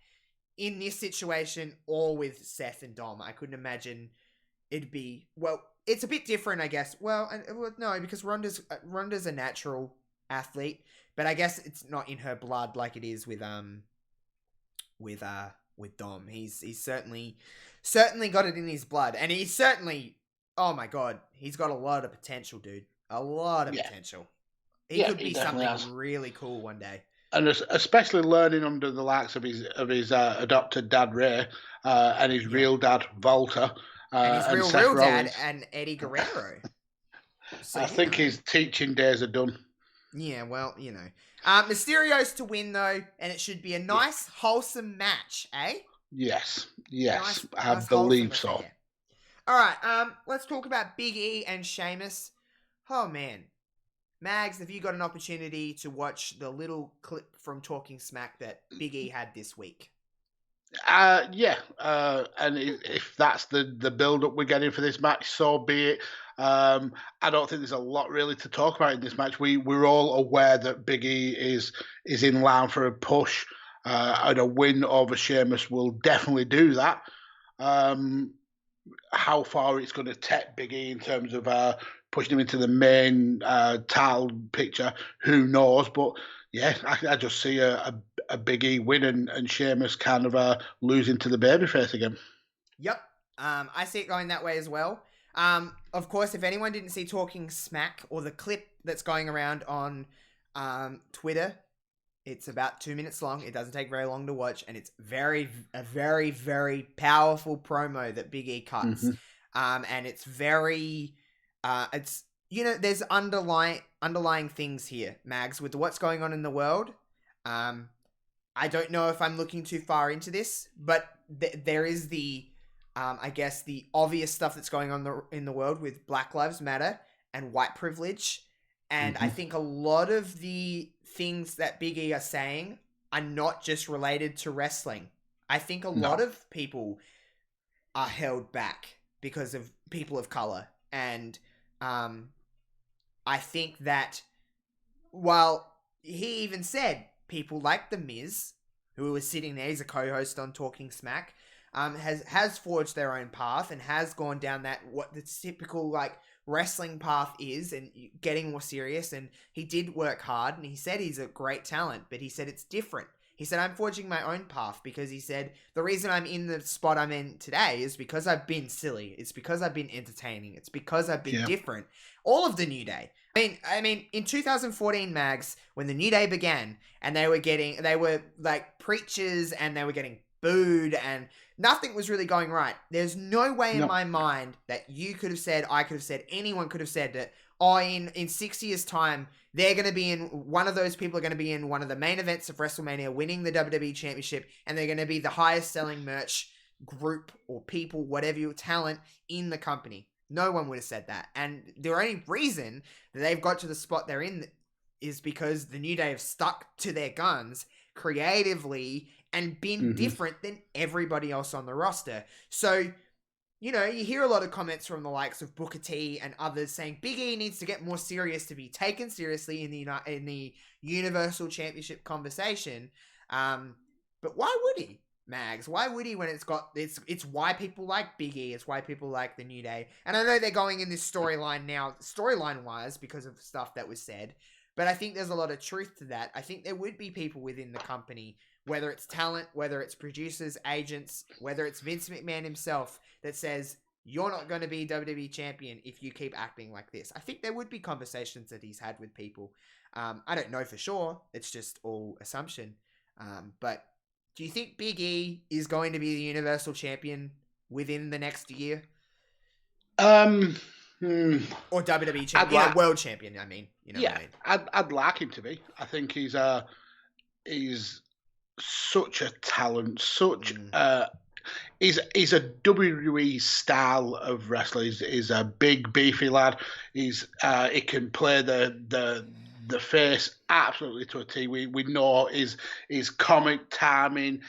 in this situation or with Seth and Dom. I couldn't imagine it'd be, well, it's a bit different, I guess. Well, no, because Ronda's a natural athlete, but I guess it's not in her blood like it is with Dom. He's certainly got it in his blood, and he's certainly, oh my god, he's got a lot of potential, dude. A lot of potential. He could be something really cool one day. And especially learning under the likes of his adopted dad Ray and his real dad Volta. And his real dad and Eddie Guerrero. So, I think his teaching days are done. Yeah, well, you know. Mysterio's to win, though, and it should be a nice, wholesome match, eh? Yes, I believe so. All right, let's talk about Big E and Sheamus. Oh, man. Mags, have you got an opportunity to watch the little clip from Talking Smack that Big E had this week? Yeah, and if that's the build-up we're getting for this match, so be it. I don't think there's a lot really to talk about in this match. We're all aware that Big E is in line for a push, and a win over Sheamus will definitely do that. How far it's going to take Big E in terms of pushing him into the main title picture, who knows? But yeah, I just see a Big E win and Sheamus kind of losing to the babyface again. Yep, I see it going that way as well. Of course, if anyone didn't see Talking Smack or the clip that's going around on Twitter, it's about 2 minutes long. It doesn't take very long to watch, and it's a very, very powerful promo that Big E cuts. And it's very, it's, you know, there's underlying things here, Mags, with what's going on in the world. I don't know if I'm looking too far into this, but there is the, I guess, the obvious stuff that's going on in the world with Black Lives Matter and white privilege. And I think a lot of the things that Big E are saying are not just related to wrestling. I think a lot of people are held back because of people of color. And I think that while he even said people like The Miz, who was sitting there, he's a co-host on Talking Smack, has forged their own path and has gone down that, what the typical, like, wrestling path is, and getting more serious. And he did work hard, and he said he's a great talent, but he said it's different. He said, I'm forging my own path, because he said, the reason I'm in the spot I'm in today is because I've been silly. It's because I've been entertaining. It's because I've been different. All of the New Day. I mean, in 2014, Mags, when the New Day began, and they were like preachers, and they were getting booed, and nothing was really going right. There's no way in my mind that you could have said, I could have said, anyone could have said that, oh, in 6 years' time, they're going to be in, one of those people are going to be in one of the main events of WrestleMania, winning the WWE Championship, and they're going to be the highest selling merch group or people, whatever your talent, in the company. No one would have said that. And the only reason that they've got to the spot they're in is because the New Day have stuck to their guns creatively and been different than everybody else on the roster. So, you know, you hear a lot of comments from the likes of Booker T and others saying Big E needs to get more serious to be taken seriously in the Universal Championship conversation. But why would he, Mags? Why would he, when it's why people like Big E, it's why people like the New Day. And I know they're going in this storyline now, storyline-wise, because of stuff that was said. But I think there's a lot of truth to that. I think there would be people within the company, whether it's talent, whether it's producers, agents, whether it's Vince McMahon himself, that says, you're not going to be WWE champion if you keep acting like this. I think there would be conversations that he's had with people. I don't know for sure. It's just all assumption. But do you think Big E is going to be the Universal Champion within the next year? Or WWE champion, world champion. I mean, you know. Yeah, what I mean? I'd like him to be. I think he's such a talent, he's a WWE style of wrestler. He's a big beefy lad. He can play the face absolutely to a T. We know his comic timing.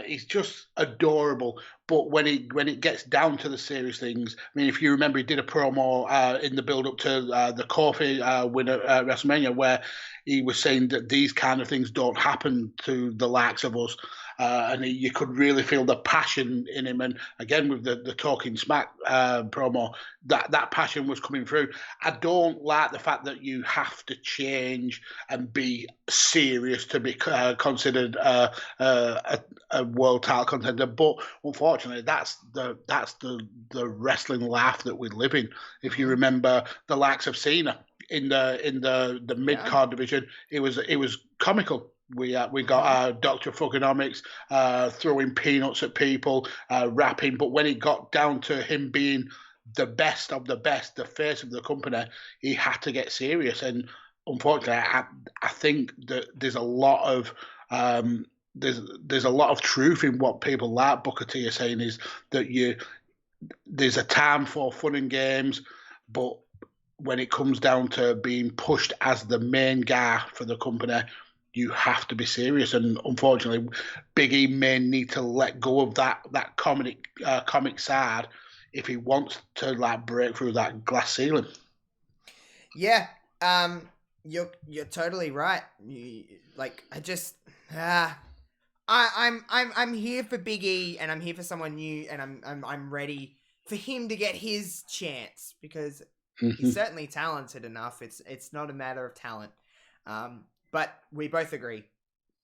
He's just adorable. But when it gets down to the serious things, I mean, if you remember, he did a promo in the build up to the Kofi win at WrestleMania, where he was saying that these kind of things don't happen to the likes of us. And you could really feel the passion in him. And again, with the Talking Smack promo, that passion was coming through. I don't like the fact that you have to change and be serious to be considered a world title contender. But unfortunately, that's the wrestling life that we live in. If you remember the likes of Cena in the mid card division, it was comical. We got Dr. Fugonomics throwing peanuts at people, rapping. But when it got down to him being the best of the best, the face of the company, he had to get serious. And unfortunately, I think that there's a lot of there's a lot of truth in what people like Booker T are saying, is that there's a time for fun and games, but when it comes down to being pushed as the main guy for the company, you have to be serious. And unfortunately, Big E may need to let go of that comic side if he wants to break through that glass ceiling. Yeah, you're totally right. I'm here for Big E, and I'm here for someone new, and I'm ready for him to get his chance, because he's certainly talented enough. It's not a matter of talent. But we both agree,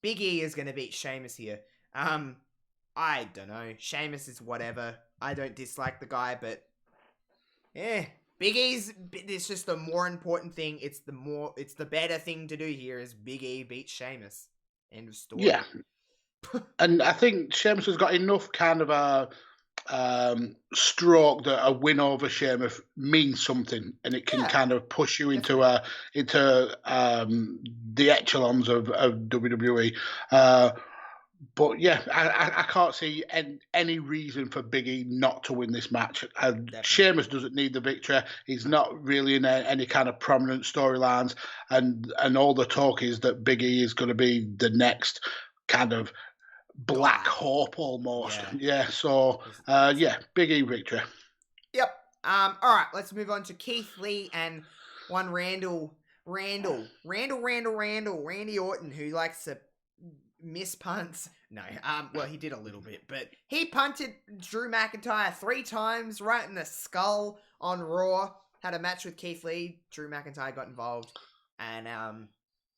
Big E is going to beat Sheamus here. I don't know. Sheamus is whatever. I don't dislike the guy, but Big E's. It's just the more important thing. It's the better thing to do here is Big E beats Sheamus. End of story. Yeah, and I think Sheamus has got enough kind of a stroke that a win over Sheamus means something, and it can kind of push you into the echelons of WWE. But yeah, I can't see any reason for Big E not to win this match. Sheamus doesn't need the victory. He's not really in any kind of prominent storylines, and all the talk is that Big E is going to be the next kind of Black Hope almost. So Big E victory. Yep. All right, let's move on to Keith Lee and one Randy Orton, who likes to miss punts. No, well, he did a little bit, but he punted Drew McIntyre 3 times right in the skull on Raw. Had a match with Keith Lee. Drew McIntyre got involved, and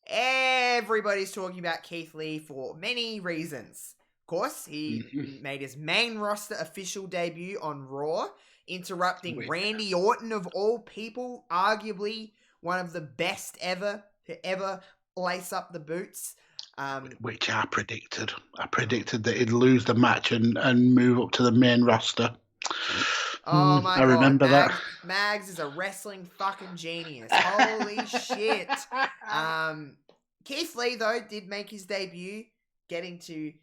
everybody's talking about Keith Lee for many reasons. Of course, he made his main roster official debut on Raw, interrupting Randy Orton, of all people, arguably one of the best ever to ever lace up the boots. Which I predicted. I predicted that he'd lose the match and move up to the main roster. Oh my God. I remember that. Mags is a wrestling fucking genius. Holy shit. Keith Lee, though, did make his debut, getting to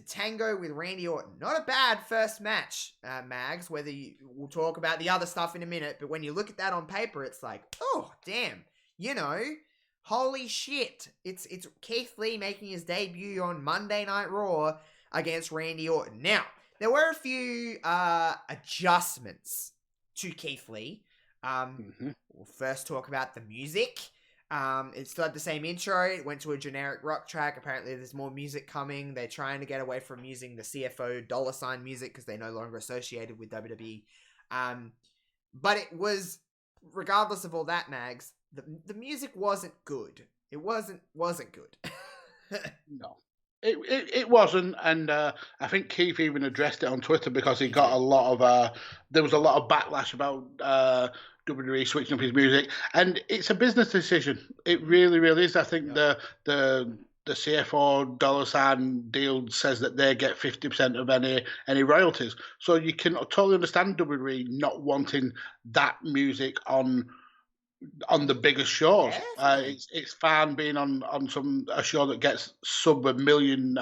tango with Randy Orton. Not a bad first match, Mags, we'll talk about the other stuff in a minute, but when you look at that on paper, it's like, oh, damn, holy shit. It's Keith Lee making his debut on Monday Night Raw against Randy Orton. Now, there were a few adjustments to Keith Lee. We'll first talk about the music. It still had the same intro. It went to a generic rock track. Apparently there's more music coming. They're trying to get away from using the CFO $ music because they're no longer associated with WWE. But it was, regardless of all that, Mags, the music wasn't good. It wasn't good. No. It wasn't, and I think Keith even addressed it on Twitter because he He got did. a lot of there was a lot of backlash about WWE switching up his music, and it's a business decision. It really, really is. I think Yep. the CFO dollar sign deal says that they get 50% of any royalties. So you can totally understand WWE not wanting that music on the biggest shows. Definitely. It's fine being on a show that gets sub a million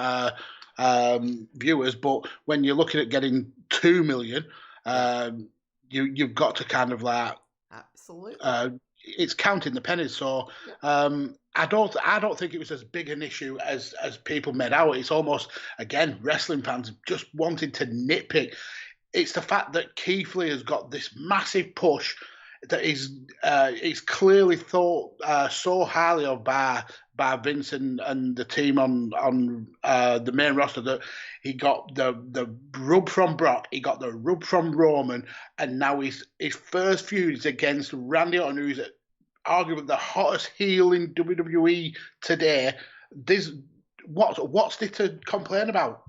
viewers, but when you're looking at getting 2 million, Yep. you've got to kind of like Absolutely. it's counting the pennies. So Yep. I don't think it was as big an issue as people made out. It's almost again wrestling fans just wanting to nitpick. It's the fact that Keith Lee has got this massive push that is clearly thought so highly of by Vince and the team on the main roster that he got the rub from Brock, he got the rub from Roman, and now his first feud is against Randy Orton, who's arguably the hottest heel in WWE today. This what's there to complain about?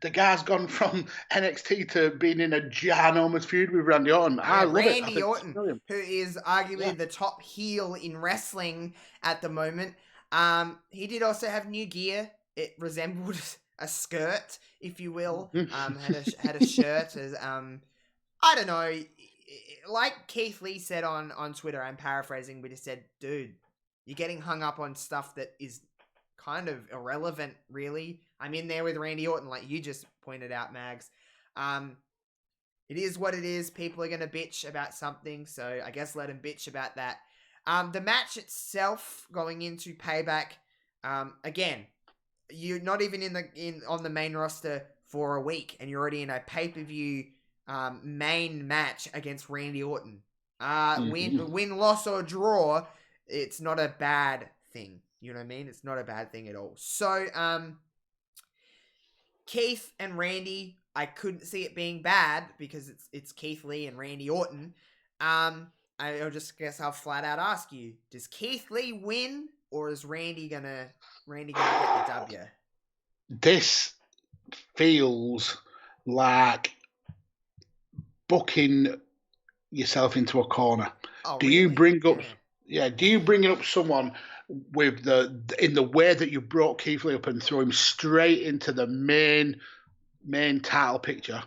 The guy's gone from NXT to being in a ginormous feud with Randy Orton. I Yeah, love it. I Randy think it's Orton, brilliant. who is arguably Yeah. the top heel in wrestling at the moment. He did also have new gear. It resembled a skirt, if you will. Had a shirt as I don't know. Like Keith Lee said on Twitter, I'm paraphrasing, but he said, "Dude, you're getting hung up on stuff that is kind of irrelevant, really. I'm in there with Randy Orton, like you just pointed out, Mags. Um, it is what it is. People are going to bitch about something, so I guess let them bitch about that. The match itself going into Payback, again, you're not even on the main roster for a week, and you're already in a pay-per-view main match against Randy Orton. Win, loss, or draw, it's not a bad thing. You know what I mean? It's not a bad thing at all. So, Keith and Randy, I couldn't see it being bad because it's Keith Lee and Randy Orton. I'll just guess I'll flat out ask you: does Keith Lee win, or is Randy gonna get the W? This feels like booking yourself into a corner. Oh, Do you really? bring up? Yeah. Yeah. Do you bring up someone with in the way that you brought Keith Lee up and throw him straight into the main title picture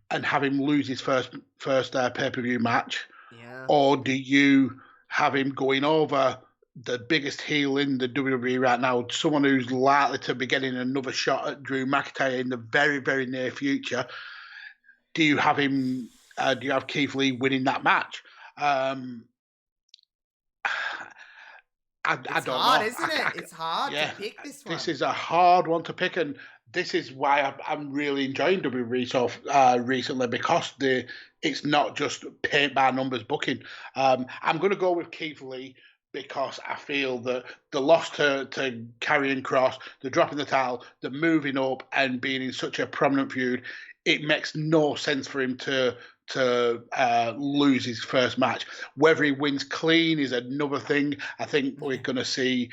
and have him lose his first pay per view match? Yeah. Or do you have him going over the biggest heel in the WWE right now, someone who's likely to be getting another shot at Drew McIntyre in the very, very near future? Do you have him? Do you have Keith Lee winning that match? I It's don't hard, know. isn't it? It's hard to Yeah, pick this this one. is a hard one to pick, and this is why I'm really enjoying WWE so recently because it's not just paint by numbers booking. I'm going to go with Keith Lee because I feel that the loss to Karrion Kross, the dropping the title, the moving up and being in such a prominent feud, it makes no sense for him to lose his first match. Whether he wins clean is another thing. I think we're going to see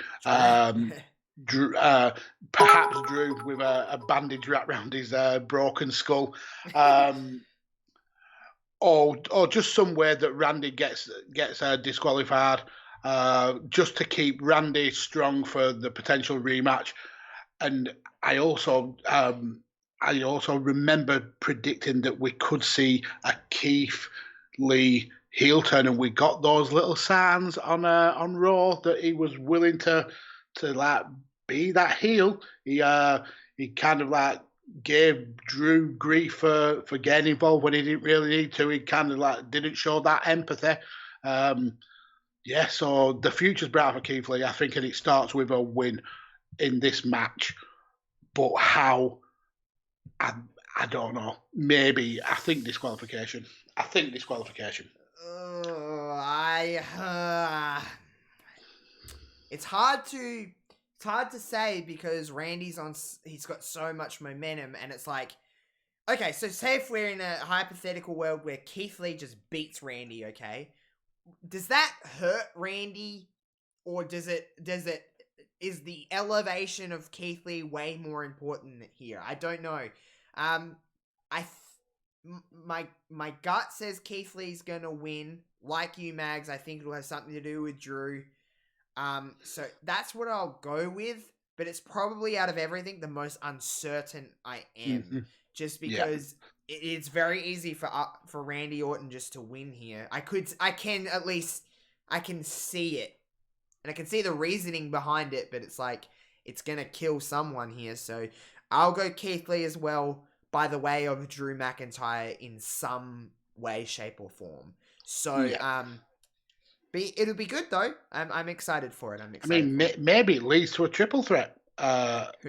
Drew, perhaps Drew with a bandage wrapped around his broken skull, or just somewhere that Randy gets disqualified, just to keep Randy strong for the potential rematch. And I also remember predicting that we could see a Keith Lee heel turn, and we got those little signs on Raw that he was willing to like be that heel. He kind of like gave Drew grief for getting involved when he didn't really need to. He kind of like didn't show that empathy. Yeah, so the future's bright for Keith Lee, I think, and it starts with a win in this match. But how? I don't know. Maybe I think disqualification. It's hard to say because he's got so much momentum, and it's like, okay, so say if we're in a hypothetical world where Keith Lee just beats Randy, okay, does that hurt Randy, or does it is the elevation of Keith Lee way more important here? I don't know. My gut says Keith Lee's gonna win. Like you, Mags, I think it'll have something to do with Drew. So that's what I'll go with. But it's probably out of everything the most uncertain I am, just because it's very easy for Randy Orton just to win here. I can see it, and I can see the reasoning behind it. But it's like it's gonna kill someone here, so I'll go Keith Lee as well, by the way of Drew McIntyre in some way, shape, or form. So it'll be good though. I'm excited for it. Maybe it leads to a triple threat.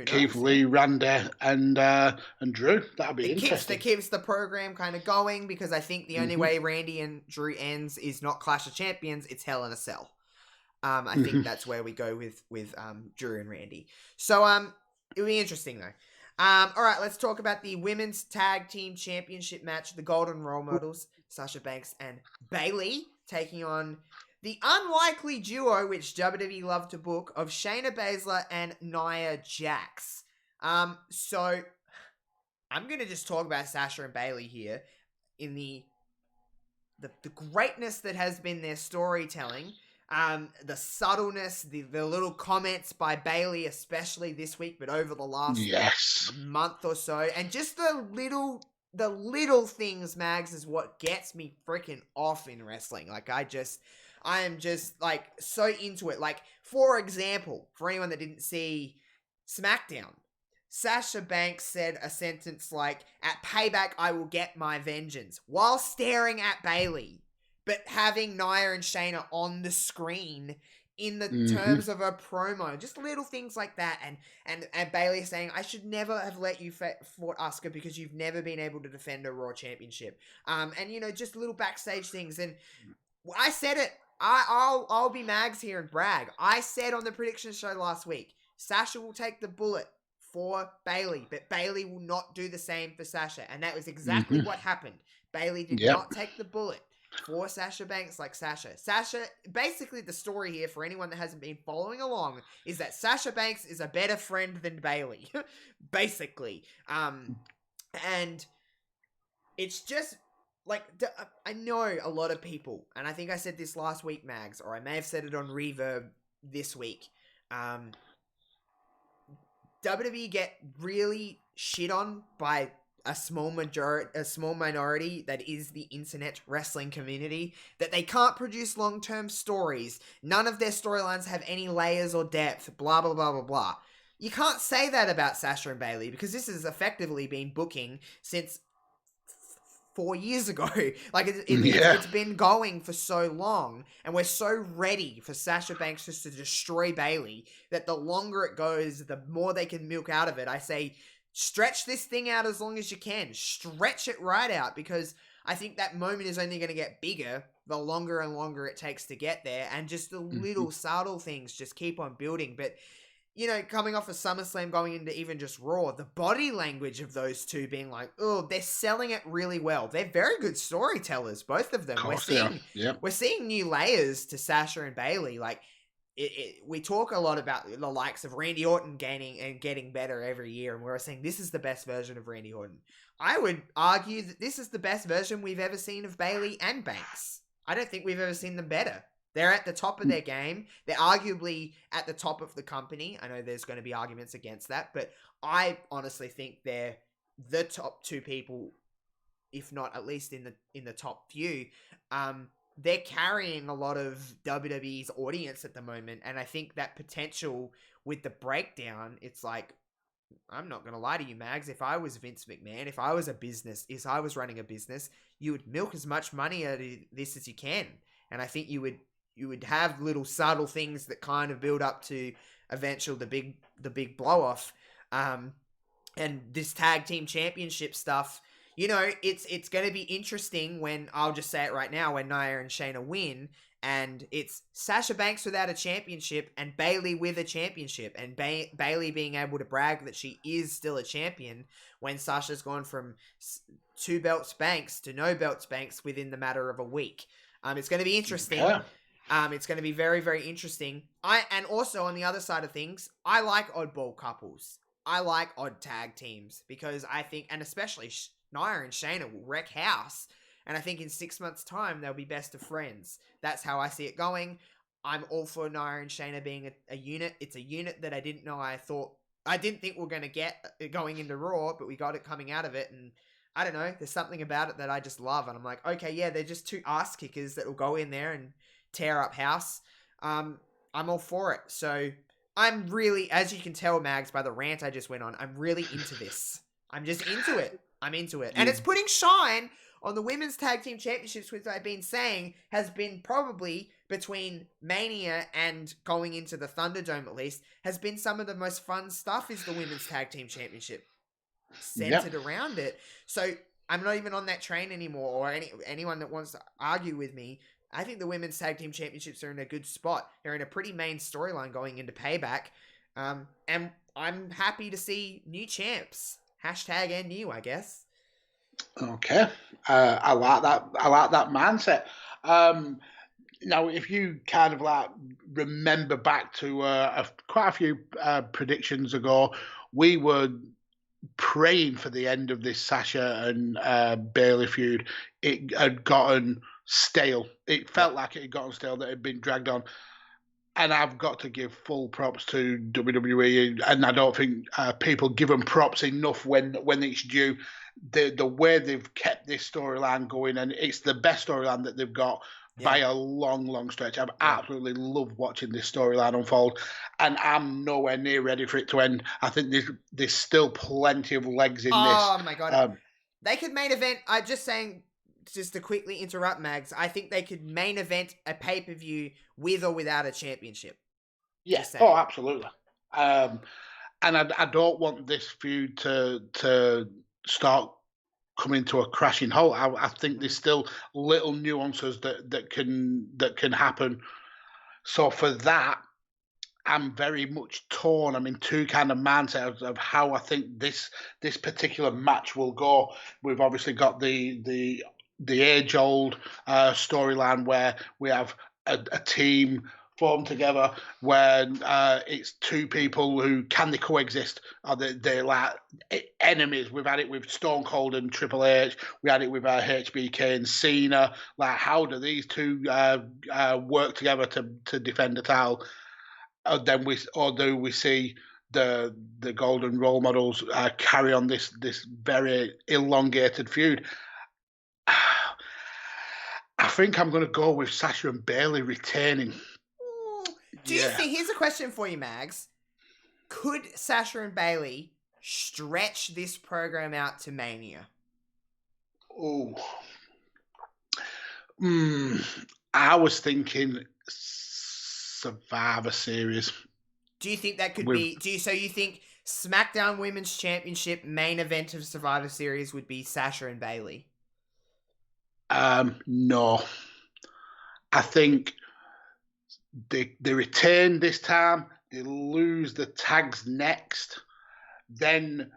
Keith Lee, Randy, and Drew. That'll be interesting. It keeps the program kind of going, because I think the only way Randy and Drew ends is not Clash of Champions, it's Hell in a Cell. I think that's where we go with Drew and Randy. So it'll be interesting though. All right, let's talk about the Women's Tag Team Championship match. The Golden Role Models, Sasha Banks and Bayley, taking on the unlikely duo, which WWE love to book, of Shayna Baszler and Nia Jax. So I'm going to just talk about Sasha and Bayley here in the greatness that has been their storytelling. The subtleness, the little comments by Bayley, especially this week, but over the last month or so, and just the little things, Mags, is what gets me freaking off in wrestling. Like, I am just like so into it. Like, for example, for anyone that didn't see SmackDown, Sasha Banks said a sentence like, "At Payback, I will get my vengeance," while staring at Bayley. But having Nia and Shayna on the screen in the terms of a promo, just little things like that, and Bayley saying, "I should never have let you fought Asuka because you've never been able to defend a Raw Championship," and just little backstage things. And I said it. I'll be Mags here and brag. I said on the prediction show last week, Sasha will take the bullet for Bayley, but Bayley will not do the same for Sasha, and that was exactly what happened. Bayley did not take the bullet for Sasha Banks like Sasha. Basically the story here, for anyone that hasn't been following along, is that Sasha Banks is a better friend than Bayley. Basically. And it's just, like, I know a lot of people, and I think I said this last week, Mags, or I may have said it on Reverb this week. WWE get really shit on by a small minority that is the internet wrestling community, that they can't produce long-term stories. None of their storylines have any layers or depth, blah, blah, blah, blah, blah. You can't say that about Sasha and Bayley, because this has effectively been booking since 4 years ago. Like, it's been going for so long, and we're so ready for Sasha Banks just to destroy Bayley that the longer it goes, the more they can milk out of it. I say, stretch this thing out as long as you can. Stretch it right out, because I think that moment is only going to get bigger the longer and longer it takes to get there, and just the little subtle things just keep on building. But, coming off of SummerSlam, going into even just Raw, the body language of those two being like, oh, they're selling it really well. They're very good storytellers, both of them. We're seeing new layers to Sasha and Bayley. Like, we talk a lot about the likes of Randy Orton gaining and getting better every year, and we're saying this is the best version of Randy Orton. I would argue that this is the best version we've ever seen of Bayley and Banks. I don't think we've ever seen them better. They're at the top of their game. They're arguably at the top of the company. I know there's going to be arguments against that, but I honestly think they're the top two people, if not at least in the top few. They're carrying a lot of WWE's audience at the moment, and I think that potential with the breakdown, it's like, I'm not going to lie to you, Mags, if I was Vince McMahon, if I was running a business, you would milk as much money out of this as you can. And I think you would have little subtle things that kind of build up to eventually the big blow off. And this tag team championship stuff, it's going to be interesting when, I'll just say it right now, when Nia and Shayna win, and it's Sasha Banks without a championship and Bayley with a championship, and Bayley being able to brag that she is still a champion when Sasha's gone from 2 belts Banks to no belts Banks within the matter of a week. It's going to be interesting. It's going to be very, very interesting. And also on the other side of things, I like oddball couples. I like odd tag teams because I think, and especially Nia and Shayna will wreck house. And I think in 6 months' time, they'll be best of friends. That's how I see it going. I'm all for Nia and Shayna being a unit. It's a unit that I didn't think we are going to get going into Raw, but we got it coming out of it. And I don't know, there's something about it that I just love. And I'm like, okay, yeah, they're just two ass kickers that will go in there and tear up house. I'm all for it. So I'm really, as you can tell, Mags, by the rant I just went on, I'm really into this. I'm just into it. I'm into it. And it's putting shine on the Women's Tag Team Championships, which I've been saying has been probably between Mania and going into the Thunderdome at least, has been some of the most fun stuff is the Women's Tag Team Championship. Centered around it. So I'm not even on that train anymore, or anyone that wants to argue with me. I think the Women's Tag Team Championships are in a good spot. They're in a pretty main storyline going into Payback. And I'm happy to see new champs. Hashtag and new, I guess. Okay. I like that. I like that mindset. Now, if you kind of like remember back to quite a few predictions ago, we were praying for the end of this Sasha and Bayley feud. It had gotten stale. It felt like it had gotten stale, that it had been dragged on. And I've got to give full props to WWE, and I don't think people give them props enough when it's due. The way they've kept this storyline going, and it's the best storyline that they've got by a long, long stretch. I've absolutely loved watching this storyline unfold, and I'm nowhere near ready for it to end. I think there's still plenty of legs in this. Oh my God. They could main event, I'm just saying, just to quickly interrupt, Mags, I think they could main event a pay-per-view with or without a championship. Yes. Oh, absolutely. And I don't want this feud to start coming to a crashing halt. I think there's still little nuances that can happen. So for that, I'm very much torn. I'm in two kind of mindsets of how I think this particular match will go. We've obviously got the age-old storyline where we have a team formed together where it's two people who can they coexist? Are they like enemies? We've had it with Stone Cold and Triple H. We had it with HBK and Cena. Like, how do these two work together to defend the title? Or do we see the golden role models carry on this very elongated feud? I think I'm going to go with Sasha and Bayley retaining. Do you think, here's a question for you, Mags. Could Sasha and Bayley stretch this program out to Mania? Oh. I was thinking Survivor Series. Do you think that could be... So you think SmackDown Women's Championship main event of Survivor Series would be Sasha and Bayley? No. I think they retain this time. They lose the tags next. Then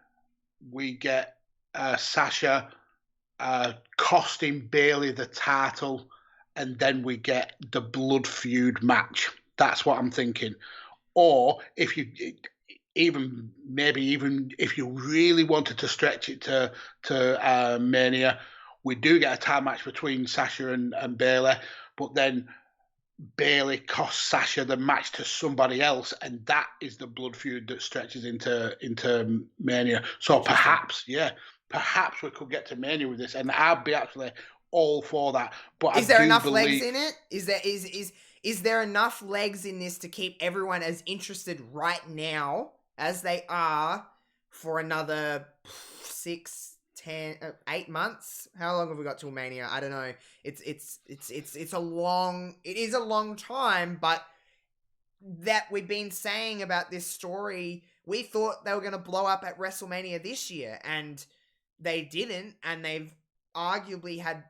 we get Sasha costing Bayley the title, and then we get the blood feud match. That's what I'm thinking. Or if you even if you really wanted to stretch it to Mania, we do get a time match between Sasha and Bayley, but then Bayley costs Sasha the match to somebody else, and that is the blood feud that stretches into Mania. So perhaps we could get to Mania with this, and I'd be actually all for that. But is there enough legs in it? Is there enough legs in this to keep everyone as interested right now as they are for another 8 months? How long have we got till Mania? I don't know. It is a long time, but that we've been saying about this story, we thought they were going to blow up at WrestleMania this year, and they didn't, and they've arguably had,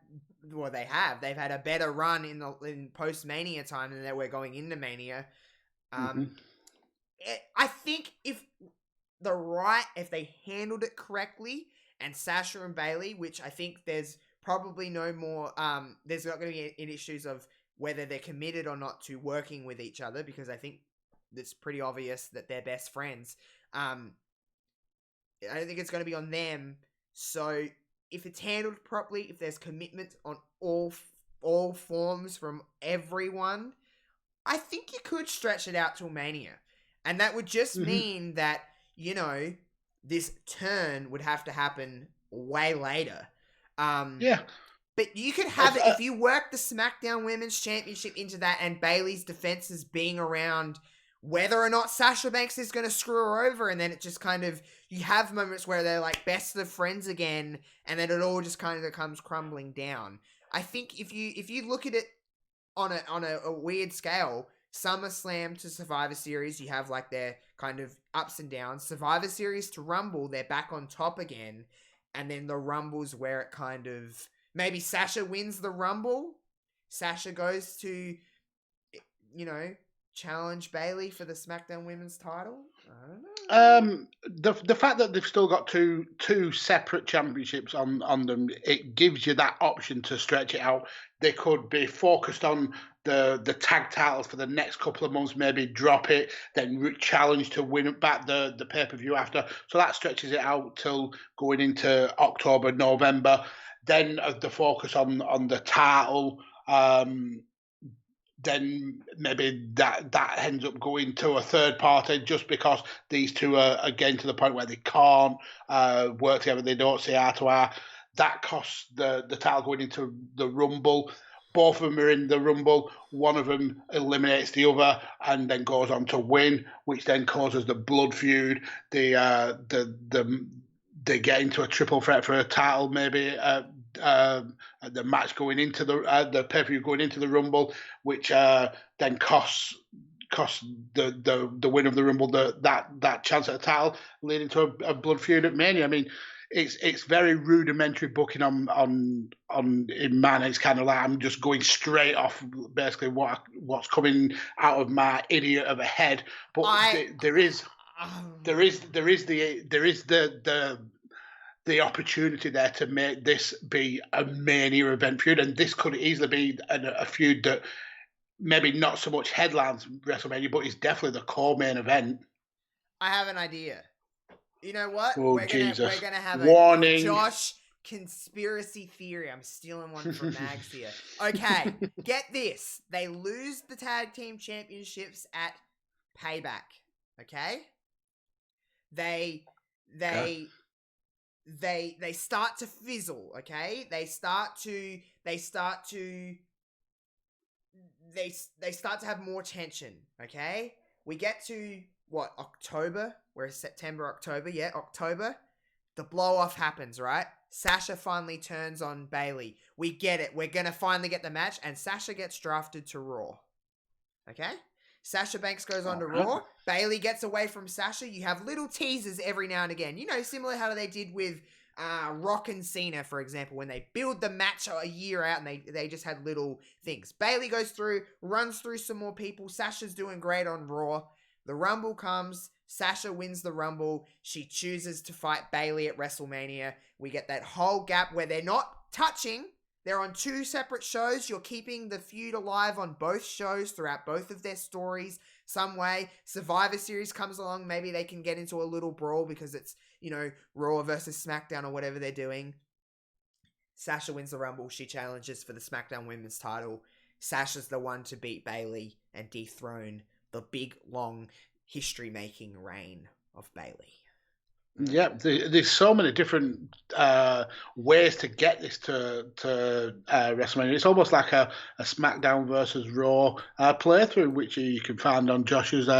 well, they've had a better run in post-Mania time than they were going into Mania. I think if they handled it correctly, and Sasha and Bayley, which I think there's probably no more, there's not going to be any issues of whether they're committed or not to working with each other, because I think it's pretty obvious that they're best friends. I don't think it's going to be on them. So if it's handled properly, if there's commitment on all forms from everyone, I think you could stretch it out till Mania. And that would just mean that, you know, this turn would have to happen way later. Yeah. But you could have it if you work the SmackDown Women's Championship into that and Bayley's defenses being around whether or not Sasha Banks is going to screw her over, and then it just kind of, you have moments where they're like best of friends again, and then it all just kind of comes crumbling down. I think if you look at it on a weird scale, SummerSlam to Survivor Series, you have like their kind of ups and downs. Survivor Series to Rumble, they're back on top again, and then the Rumble's where it kind of, maybe Sasha wins the Rumble, Sasha goes to, you know, challenge Bayley for the SmackDown Women's title. I don't know. The fact that they've still got two separate championships on them, it gives you that option to stretch it out. They could be focused on the tag titles for the next couple of months, maybe drop it, then challenge to win back the pay-per-view after. So that stretches it out till going into October, November. Then the focus on the title. Then maybe that ends up going to a third party just because these two are again to the point where they can't work together. They don't see eye to eye. That costs the title going into the Rumble. Both of them are in the Rumble. One of them eliminates the other and then goes on to win, which then causes the blood feud. They get into a triple threat for a title, maybe. The match going into the pay-per-view going into the Rumble, which then costs the win of the Rumble that chance at a title, leading to a blood feud at Mania. I mean, it's very rudimentary booking on in man. It's kind of like I'm just going straight off basically what's coming out of my idiot of a head. But there is the opportunity there to make this be a Mania event feud, and this could easily be a feud that maybe not so much headlines WrestleMania, but is definitely the core main event. I have an idea. You know what? Oh, we're gonna have warning. A Josh conspiracy theory. I'm stealing one from Mags here. Okay, get this. They lose the tag team championships at Payback. Okay? They start to fizzle, okay? They start to have more tension, okay? We get to what, October? We're September, October. Yeah, October. The blow off happens, right? Sasha finally turns on Bayley. We get it. We're gonna finally get the match, and Sasha gets drafted to Raw. Okay? Sasha Banks goes on to Raw. Bayley gets away from Sasha. You have little teasers every now and again. You know, similar how they did with Rock and Cena, for example, when they build the match a year out and they just had little things. Bayley goes through, runs through some more people. Sasha's doing great on Raw. The Rumble comes. Sasha wins the Rumble. She chooses to fight Bayley at WrestleMania. We get that whole gap where they're not touching. They're on two separate shows. You're keeping the feud alive on both shows throughout both of their stories some way. Survivor Series comes along. Maybe they can get into a little brawl because it's, you know, Raw versus SmackDown or whatever they're doing. Sasha wins the Rumble. She challenges for the SmackDown Women's title. Sasha's the one to beat Bayley and dethrone the big, long, history-making reign of Bayley. Yeah, there's so many different ways to get this to WrestleMania. It's almost like a SmackDown versus Raw playthrough, which you can find on Josh's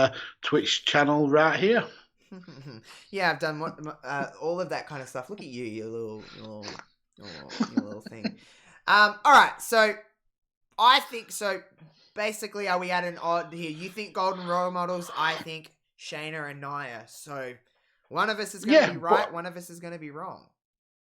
Twitch channel right here. Yeah, I've done all of that kind of stuff. Look at you, you little thing. All right, so I think so. Basically, are we at an odd here? You think golden role models? I think Shayna and Nia. So one of us is going to be right. One of us is going to be wrong.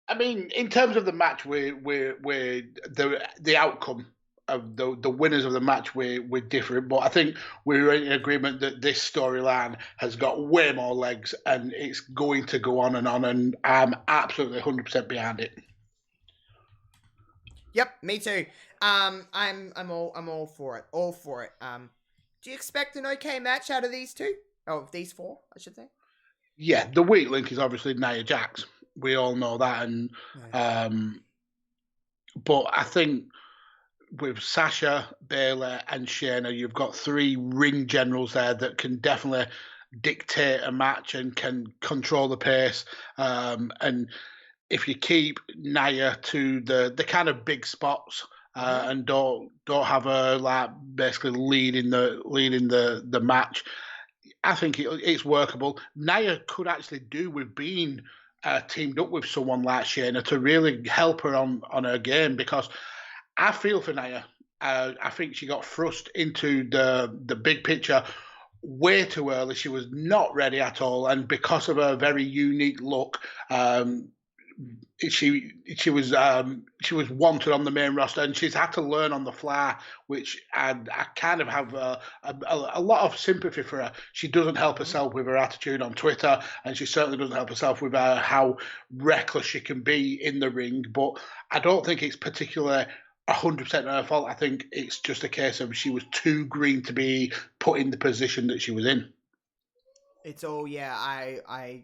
I mean, in terms of the match, we're the outcome of the winners of the match we're different, but I think we're in agreement that this storyline has got way more legs and it's going to go on, and I'm absolutely 100% behind it. Yep, me too. I'm all for it. All for it. Do you expect an okay match out of these two? Oh, these four, I should say. Yeah, the weak link is obviously Nia Jax. We all know that, and Yeah. but I think with Sasha, Bayley, and Shayna, you've got three ring generals there that can definitely dictate a match and can control the pace. And if you keep Nia to the kind of big spots and don't have her like basically leading the match, I think it's workable. Nia could actually do with being teamed up with someone like Shayna to really help her on her game, because I feel for Nia. I think she got thrust into the big picture way too early. She was not ready at all, and because of her very unique look, she was wanted on the main roster, and she's had to learn on the fly, which I kind of have a lot of sympathy for her. She doesn't help herself with her attitude on Twitter, and she certainly doesn't help herself with how reckless she can be in the ring. But I don't think it's particularly 100% her fault. I think it's just a case of she was too green to be put in the position that she was in. It's all I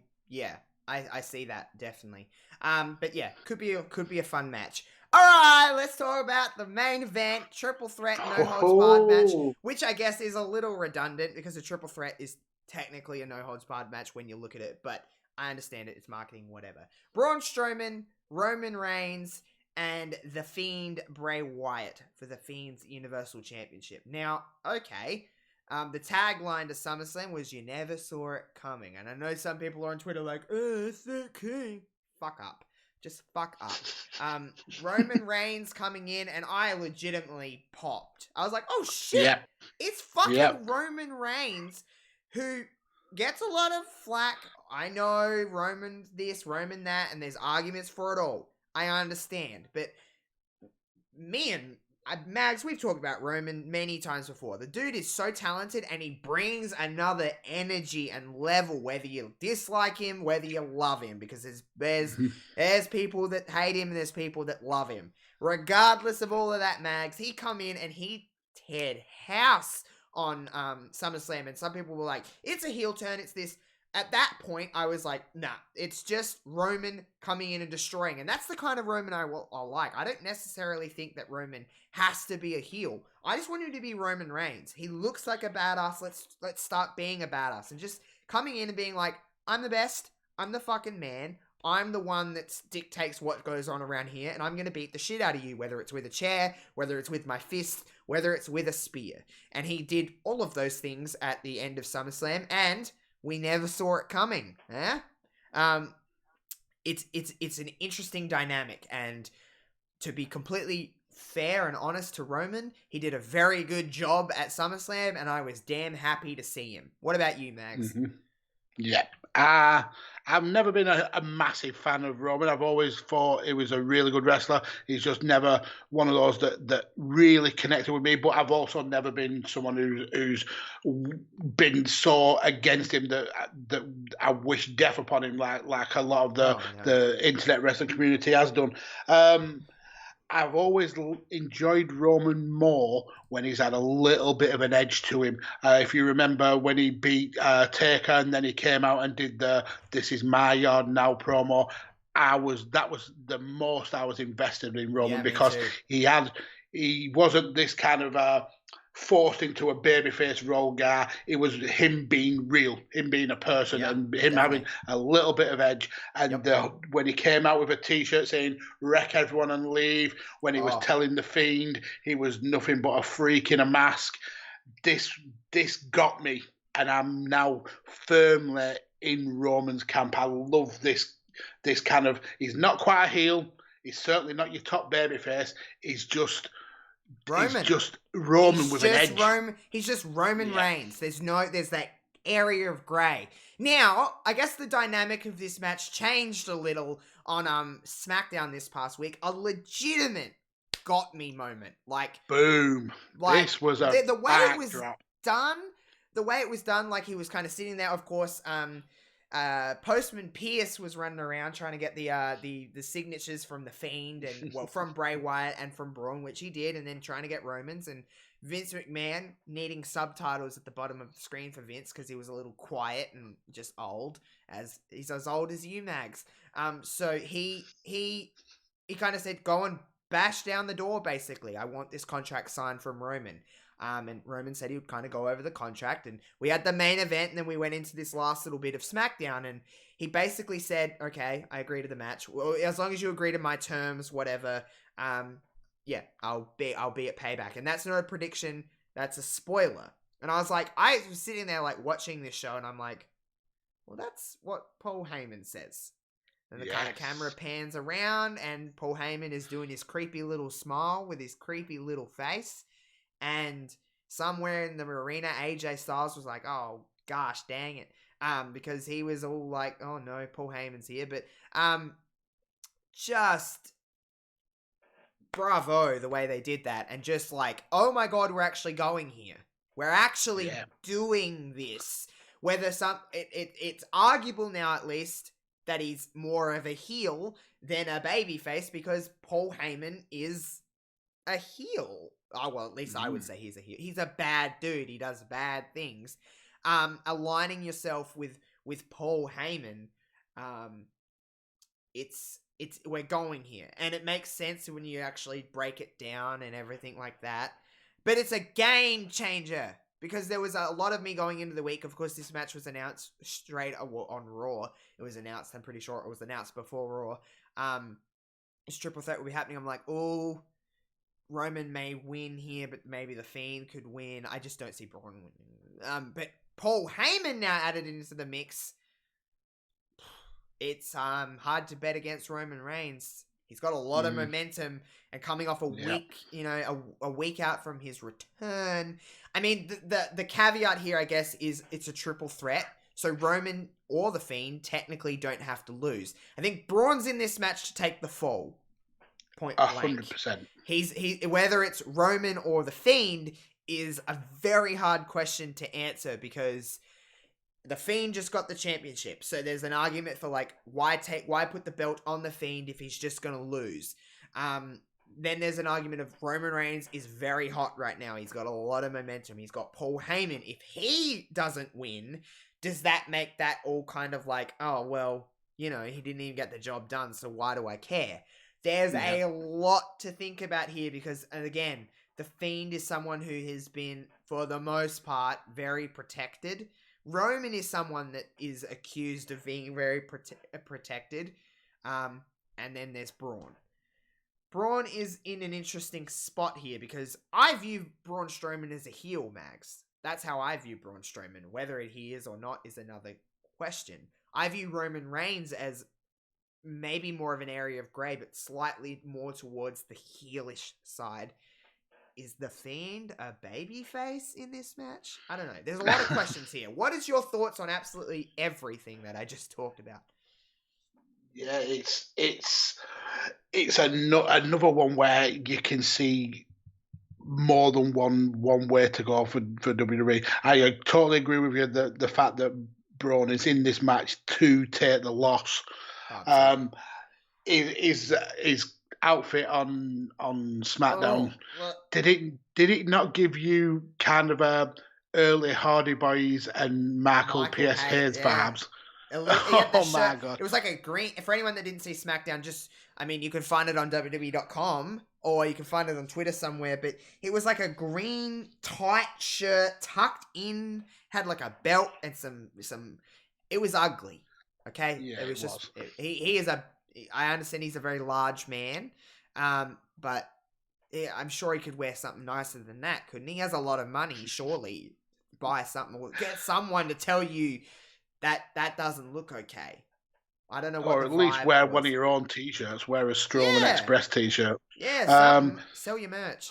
see that definitely. But yeah, could be a fun match. All right, let's talk about the main event, triple threat, no holds barred match, which I guess is a little redundant because a triple threat is technically a no holds barred match when you look at it, but I understand it. It's marketing, whatever. Braun Strowman, Roman Reigns, and The Fiend Bray Wyatt for The Fiend's Universal Championship. Now, okay, the tagline to SummerSlam was "You never saw it coming," and I know some people are on Twitter like, "Oh, it's the king." Fuck up. Just fuck up. Roman Reigns coming in, and I legitimately popped. I was like, "Oh shit! Yeah. It's fucking Yeah. Roman Reigns, who gets a lot of flack. I know Roman this, Roman that, and there's arguments for it all. I understand, but Mags, we've talked about Roman many times before. The dude is so talented, and he brings another energy and level, whether you dislike him, whether you love him, because there's people that hate him and there's people that love him. Regardless of all of that, Mags, he come in and he teared house on SummerSlam, and some people were like, it's a heel turn, it's this. At that point, I was like, nah, it's just Roman coming in and destroying. And that's the kind of Roman I like. I don't necessarily think that Roman has to be a heel. I just want him to be Roman Reigns. He looks like a badass. Let's start being a badass. And just coming in and being like, I'm the best. I'm the fucking man. I'm the one that dictates what goes on around here. And I'm going to beat the shit out of you, whether it's with a chair, whether it's with my fist, whether it's with a spear. And he did all of those things at the end of SummerSlam. And we never saw it coming. It's an interesting dynamic, and to be completely fair and honest to Roman, he did a very good job at SummerSlam, and I was damn happy to see him. What about you, Mags? Mm-hmm. Yeah. I've never been a massive fan of Roman. I've always thought he was a really good wrestler. He's just never one of those that really connected with me. But I've also never been someone who's been so against him that I wish death upon him, like a lot of the internet wrestling community has done. I've always enjoyed Roman more when he's had a little bit of an edge to him. If you remember when he beat Taker and then he came out and did the "This is my yard now" promo, that was the most I was invested in Roman, because he wasn't this kind of forced into a babyface role guy. It was him being real, him being a person, and him having a little bit of edge. And when he came out with a T-shirt saying "Wreck everyone and leave," when he was telling the Fiend he was nothing but a freak in a mask, this got me, and I'm now firmly in Roman's camp. I love this kind of. He's not quite a heel. He's certainly not your top babyface. He's just Roman. He's just Roman with an edge. He's just Roman Reigns. There's that area of grey. Now, I guess the dynamic of this match changed a little on SmackDown this past week. A legitimate got me moment. Like, boom. This was the way it was done. The way it was done, like he was kind of sitting there, of course, Postman Pierce was running around trying to get the signatures from the Fiend and from Bray Wyatt and from Braun, which he did, and then trying to get Roman's, and Vince McMahon needing subtitles at the bottom of the screen for Vince because he was a little quiet and just old, as he's as old as you, Mags. So he kind of said, go and bash down the door, basically. I want this contract signed from Roman. And Roman said he would kind of go over the contract, and we had the main event, and then we went into this last little bit of SmackDown, and he basically said, okay, I agree to the match. Well, as long as you agree to my terms, whatever, yeah, I'll be at Payback. And that's not a prediction, that's a spoiler. And I was like, I was sitting there like watching this show, and I'm like, well, that's what Paul Heyman says. And the kind of camera pans around, and Paul Heyman is doing his creepy little smile with his creepy little face. And somewhere in the arena, AJ Styles was like, oh, gosh, dang it. Because he was all like, oh no, Paul Heyman's here. But just bravo the way they did that. And just like, oh my God, we're actually going here. We're actually doing this. Whether it's arguable now at least that he's more of a heel than a babyface, because Paul Heyman is a heel. Oh, well, at least I would say he's a heel. He's a bad dude. He does bad things. Aligning yourself with Paul Heyman, we're going here. And it makes sense when you actually break it down and everything like that. But it's a game changer, because there was a lot of me going into the week. Of course, this match was announced straight on Raw. It was announced. I'm pretty sure it was announced before Raw. This triple threat will be happening. I'm like, oh, Roman may win here, but maybe the Fiend could win. I just don't see Braun winning. But Paul Heyman now added into the mix. It's hard to bet against Roman Reigns. He's got a lot of momentum, and coming off a week, a week out from his return. I mean, the caveat here, I guess, is it's a triple threat. So Roman or the Fiend technically don't have to lose. I think Braun's in this match to take the fall. Point blank. 100%. He whether it's Roman or the Fiend is a very hard question to answer, because the Fiend just got the championship. So there's an argument for like, why put the belt on the Fiend if he's just gonna lose? Then there's an argument of Roman Reigns is very hot right now. He's got a lot of momentum. He's got Paul Heyman. If he doesn't win, does that make that all kind of like, oh well, he didn't even get the job done, so why do I care? There's a lot to think about here, because, and again, the Fiend is someone who has been, for the most part, very protected. Roman is someone that is accused of being very protected. And then there's Braun. Braun is in an interesting spot here, because I view Braun Strowman as a heel, Mags. That's how I view Braun Strowman. Whether he is or not is another question. I view Roman Reigns as maybe more of an area of grey, but slightly more towards the heelish side. Is the Fiend a babyface in this match? I don't know. There's a lot of questions here. What is your thoughts on absolutely everything that I just talked about? Yeah, it's another one where you can see more than one way to go for WWE. I totally agree with you that the fact that Braun is in this match to take the loss. His outfit on SmackDown, did it not give you kind of a early Hardy Boys and Michael P.S. Hayes vibes? Oh my God. It was like a green, for anyone that didn't see SmackDown, you can find it on WWE.com or you can find it on Twitter somewhere, but it was like a green tight shirt tucked in, had like a belt and some, it was ugly. Okay. Yeah, it was just, he is I understand he's a very large man. But yeah, I'm sure he could wear something nicer than that, couldn't he? He has a lot of money, surely. Buy something or get someone to tell you that doesn't look okay. I don't know what. Or at least wear one of your own t-shirts. Wear a Strowman Express t-shirt. Yeah, sell your merch.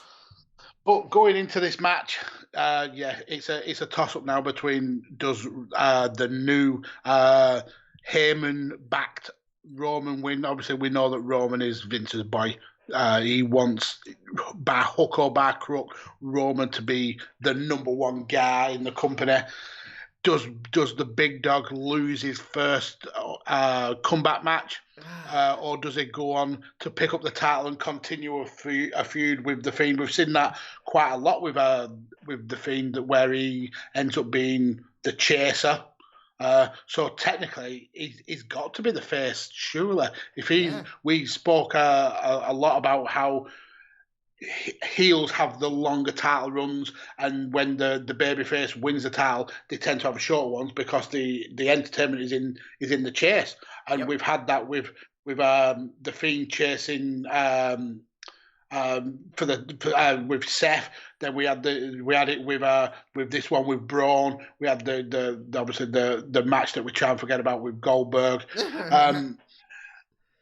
But going into this match, it's a toss-up now between does the new Heyman-backed Roman win. Obviously, we know that Roman is Vince's boy. He wants, by hook or by crook, Roman to be the number one guy in the company. does the big dog lose his first comeback match, or does he go on to pick up the title and continue a feud with the Fiend? We've seen that quite a lot with the Fiend, where he ends up being the chaser. So technically, he's got to be the face, surely. We spoke a lot about how heels have the longer title runs, and when the babyface wins the title, they tend to have shorter ones because the entertainment is in the chase. And we've had that with the Fiend chasing with Seth. Then we had it with this one with Braun. We had the obviously the match that we try and forget about with Goldberg.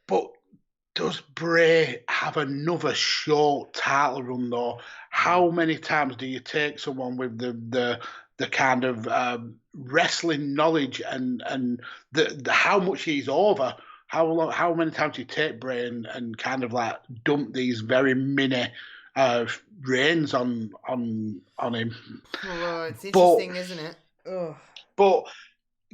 But does Bray have another short title run though? How many times do you take someone with the kind of wrestling knowledge and the how much he's over? How many times do you take Bray and kind of like dump these very mini reigns on him? Oh, it's interesting, isn't it? Ugh. But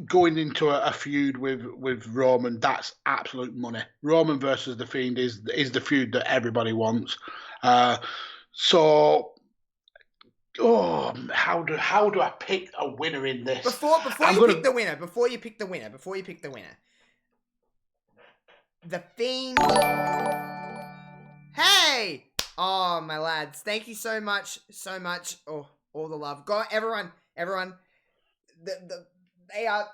going into a feud with Roman, that's absolute money. Roman versus the Fiend is the feud that everybody wants. How do I pick a winner in this? Before you pick the winner, the Fiend. Hey! Oh, my lads, thank you so much. Oh, all the love. God, everyone. They are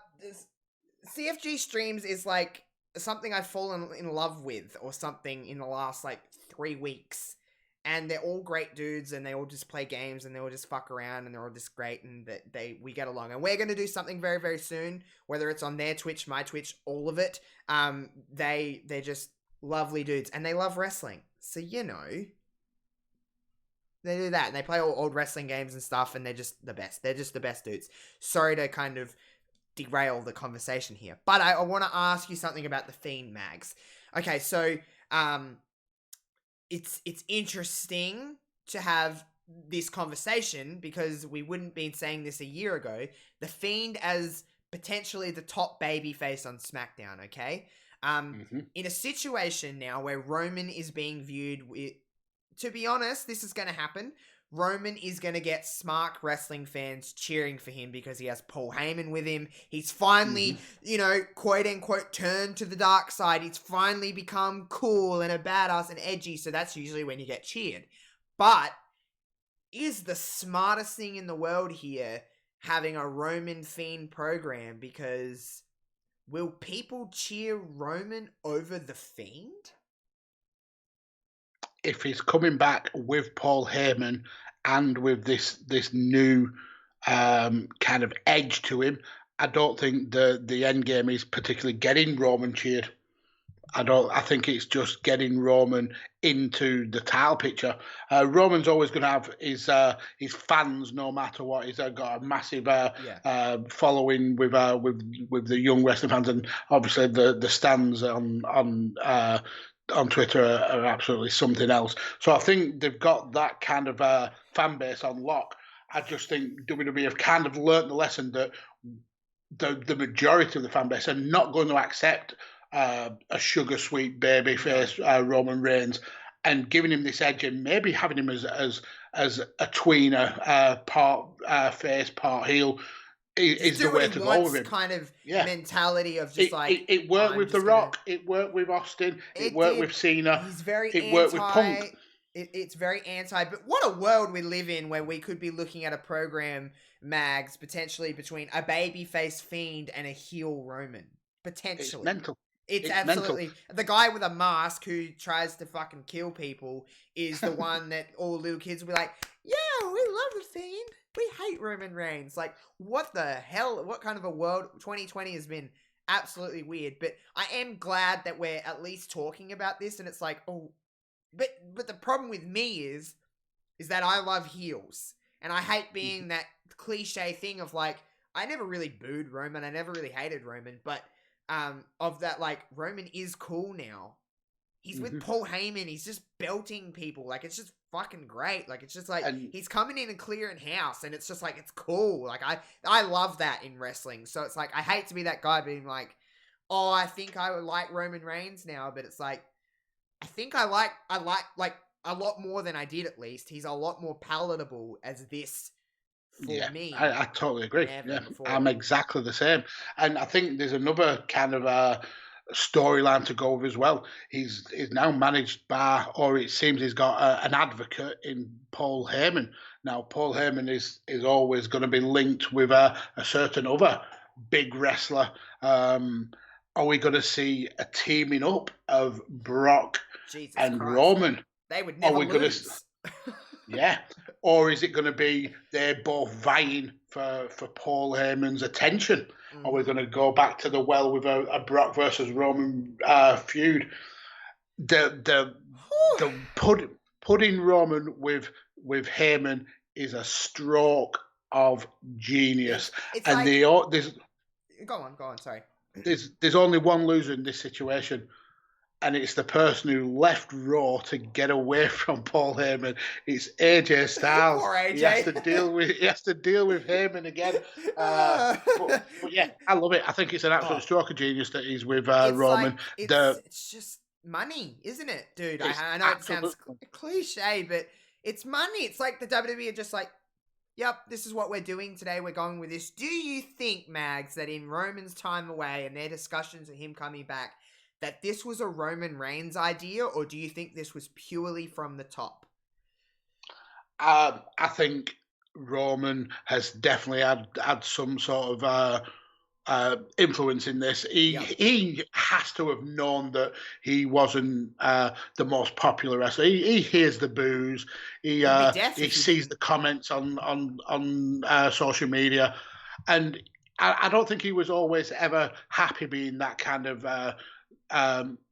CFG streams is like something I've fallen in love with or something in the last like 3 weeks, and they're all great dudes and they all just play games and they all just fuck around and they're all just great and we get along, and we're going to do something very, very soon, whether it's on their Twitch, my Twitch, all of it. They're just lovely dudes and they love wrestling, so they do that and they play all old wrestling games and stuff, and they're just the best dudes. Sorry to kind of derail the conversation here, but I want to ask you something about the Fiend, Mags. Okay, so it's interesting to have this conversation because we wouldn't been saying this a year ago. The Fiend as potentially the top babyface on SmackDown. Okay, in a situation now where Roman is being viewed with, to be honest, this is going to happen. Roman is going to get smart wrestling fans cheering for him because he has Paul Heyman with him. He's finally, quote unquote, turned to the dark side. He's finally become cool and a badass and edgy. So that's usually when you get cheered. But is the smartest thing in the world here having a Roman Fiend program? Because will people cheer Roman over the Fiend? If he's coming back with Paul Heyman and with this new kind of edge to him, I don't think the end game is particularly getting Roman cheered. I think it's just getting Roman into the title picture. Roman's always going to have his fans, no matter what. He's got a massive following with the young wrestling fans, and obviously the stands on Twitter are absolutely something else. So I think they've got that kind of fan base on lock. I just think WWE have kind of learnt the lesson that the majority of the fan base are not going to accept a sugar sweet baby face Roman Reigns, and giving him this edge and maybe having him as a tweener, part face, part heel. Is the way to go with him. Kind of mentality of just it worked with The Rock. It worked with Austin. It worked with Cena. He's very it worked with Punk. It's very anti. But what a world we live in where we could be looking at a program, Mags, potentially between a babyface Fiend and a heel Roman. Potentially, it's mental. It's absolutely mental. The guy with a mask who tries to fucking kill people is the one that all little kids will be like, "Yeah, we love the Fiend. We hate Roman Reigns." Like, what the hell? What kind of a world? 2020 has been absolutely weird. But I am glad that we're at least talking about this. And it's like, oh, but the problem with me is that I love heels, and I hate being that cliche thing of like, I never really booed Roman. I never really hated Roman, but of that, like, Roman is cool now. He's with Paul Heyman. He's just belting people. Like, it's just fucking great. Like, it's just like, he's coming in and clearing house, and it's just like, it's cool. Like, I love that in wrestling. So it's like, I hate to be that guy being like, oh, I think I would like Roman Reigns now, but it's like, I think I like a lot more than I did, at least. He's a lot more palatable as this for me. I totally agree. Yeah, I'm exactly the same. And I think there's another kind of storyline to go with as well. He's now managed by, or it seems he's got an advocate in Paul Heyman. Now, Paul Heyman is always going to be linked with a certain other big wrestler. Are we going to see a teaming up of Brock and Christ. Roman? They would never lose. Yeah. Or is it going to be they're both vying for Paul Heyman's attention? Or we're going to go back to the well with a Brock versus Roman feud? Putting Roman with Heyman is a stroke of genius. It's and like, go on. Sorry. There's only one loser in this situation, and it's the person who left Raw to get away from Paul Heyman. It's AJ Styles. Poor AJ. He has to deal with Heyman again. But yeah, I love it. I think it's an absolute stroke of genius that he's with Roman. It's just money, isn't it, dude? I know it sounds cliche, but it's money. It's like the WWE are just like, yep, this is what we're doing today. We're going with this. Do you think, Mags, that in Roman's time away and their discussions of him coming back, that this was a Roman Reigns idea, or do you think this was purely from the top? I think Roman has definitely had some sort of influence in this. He has to have known that he wasn't the most popular wrestler. He hears the boos. He sees the comments on social media, and I don't think he was always ever happy being that kind of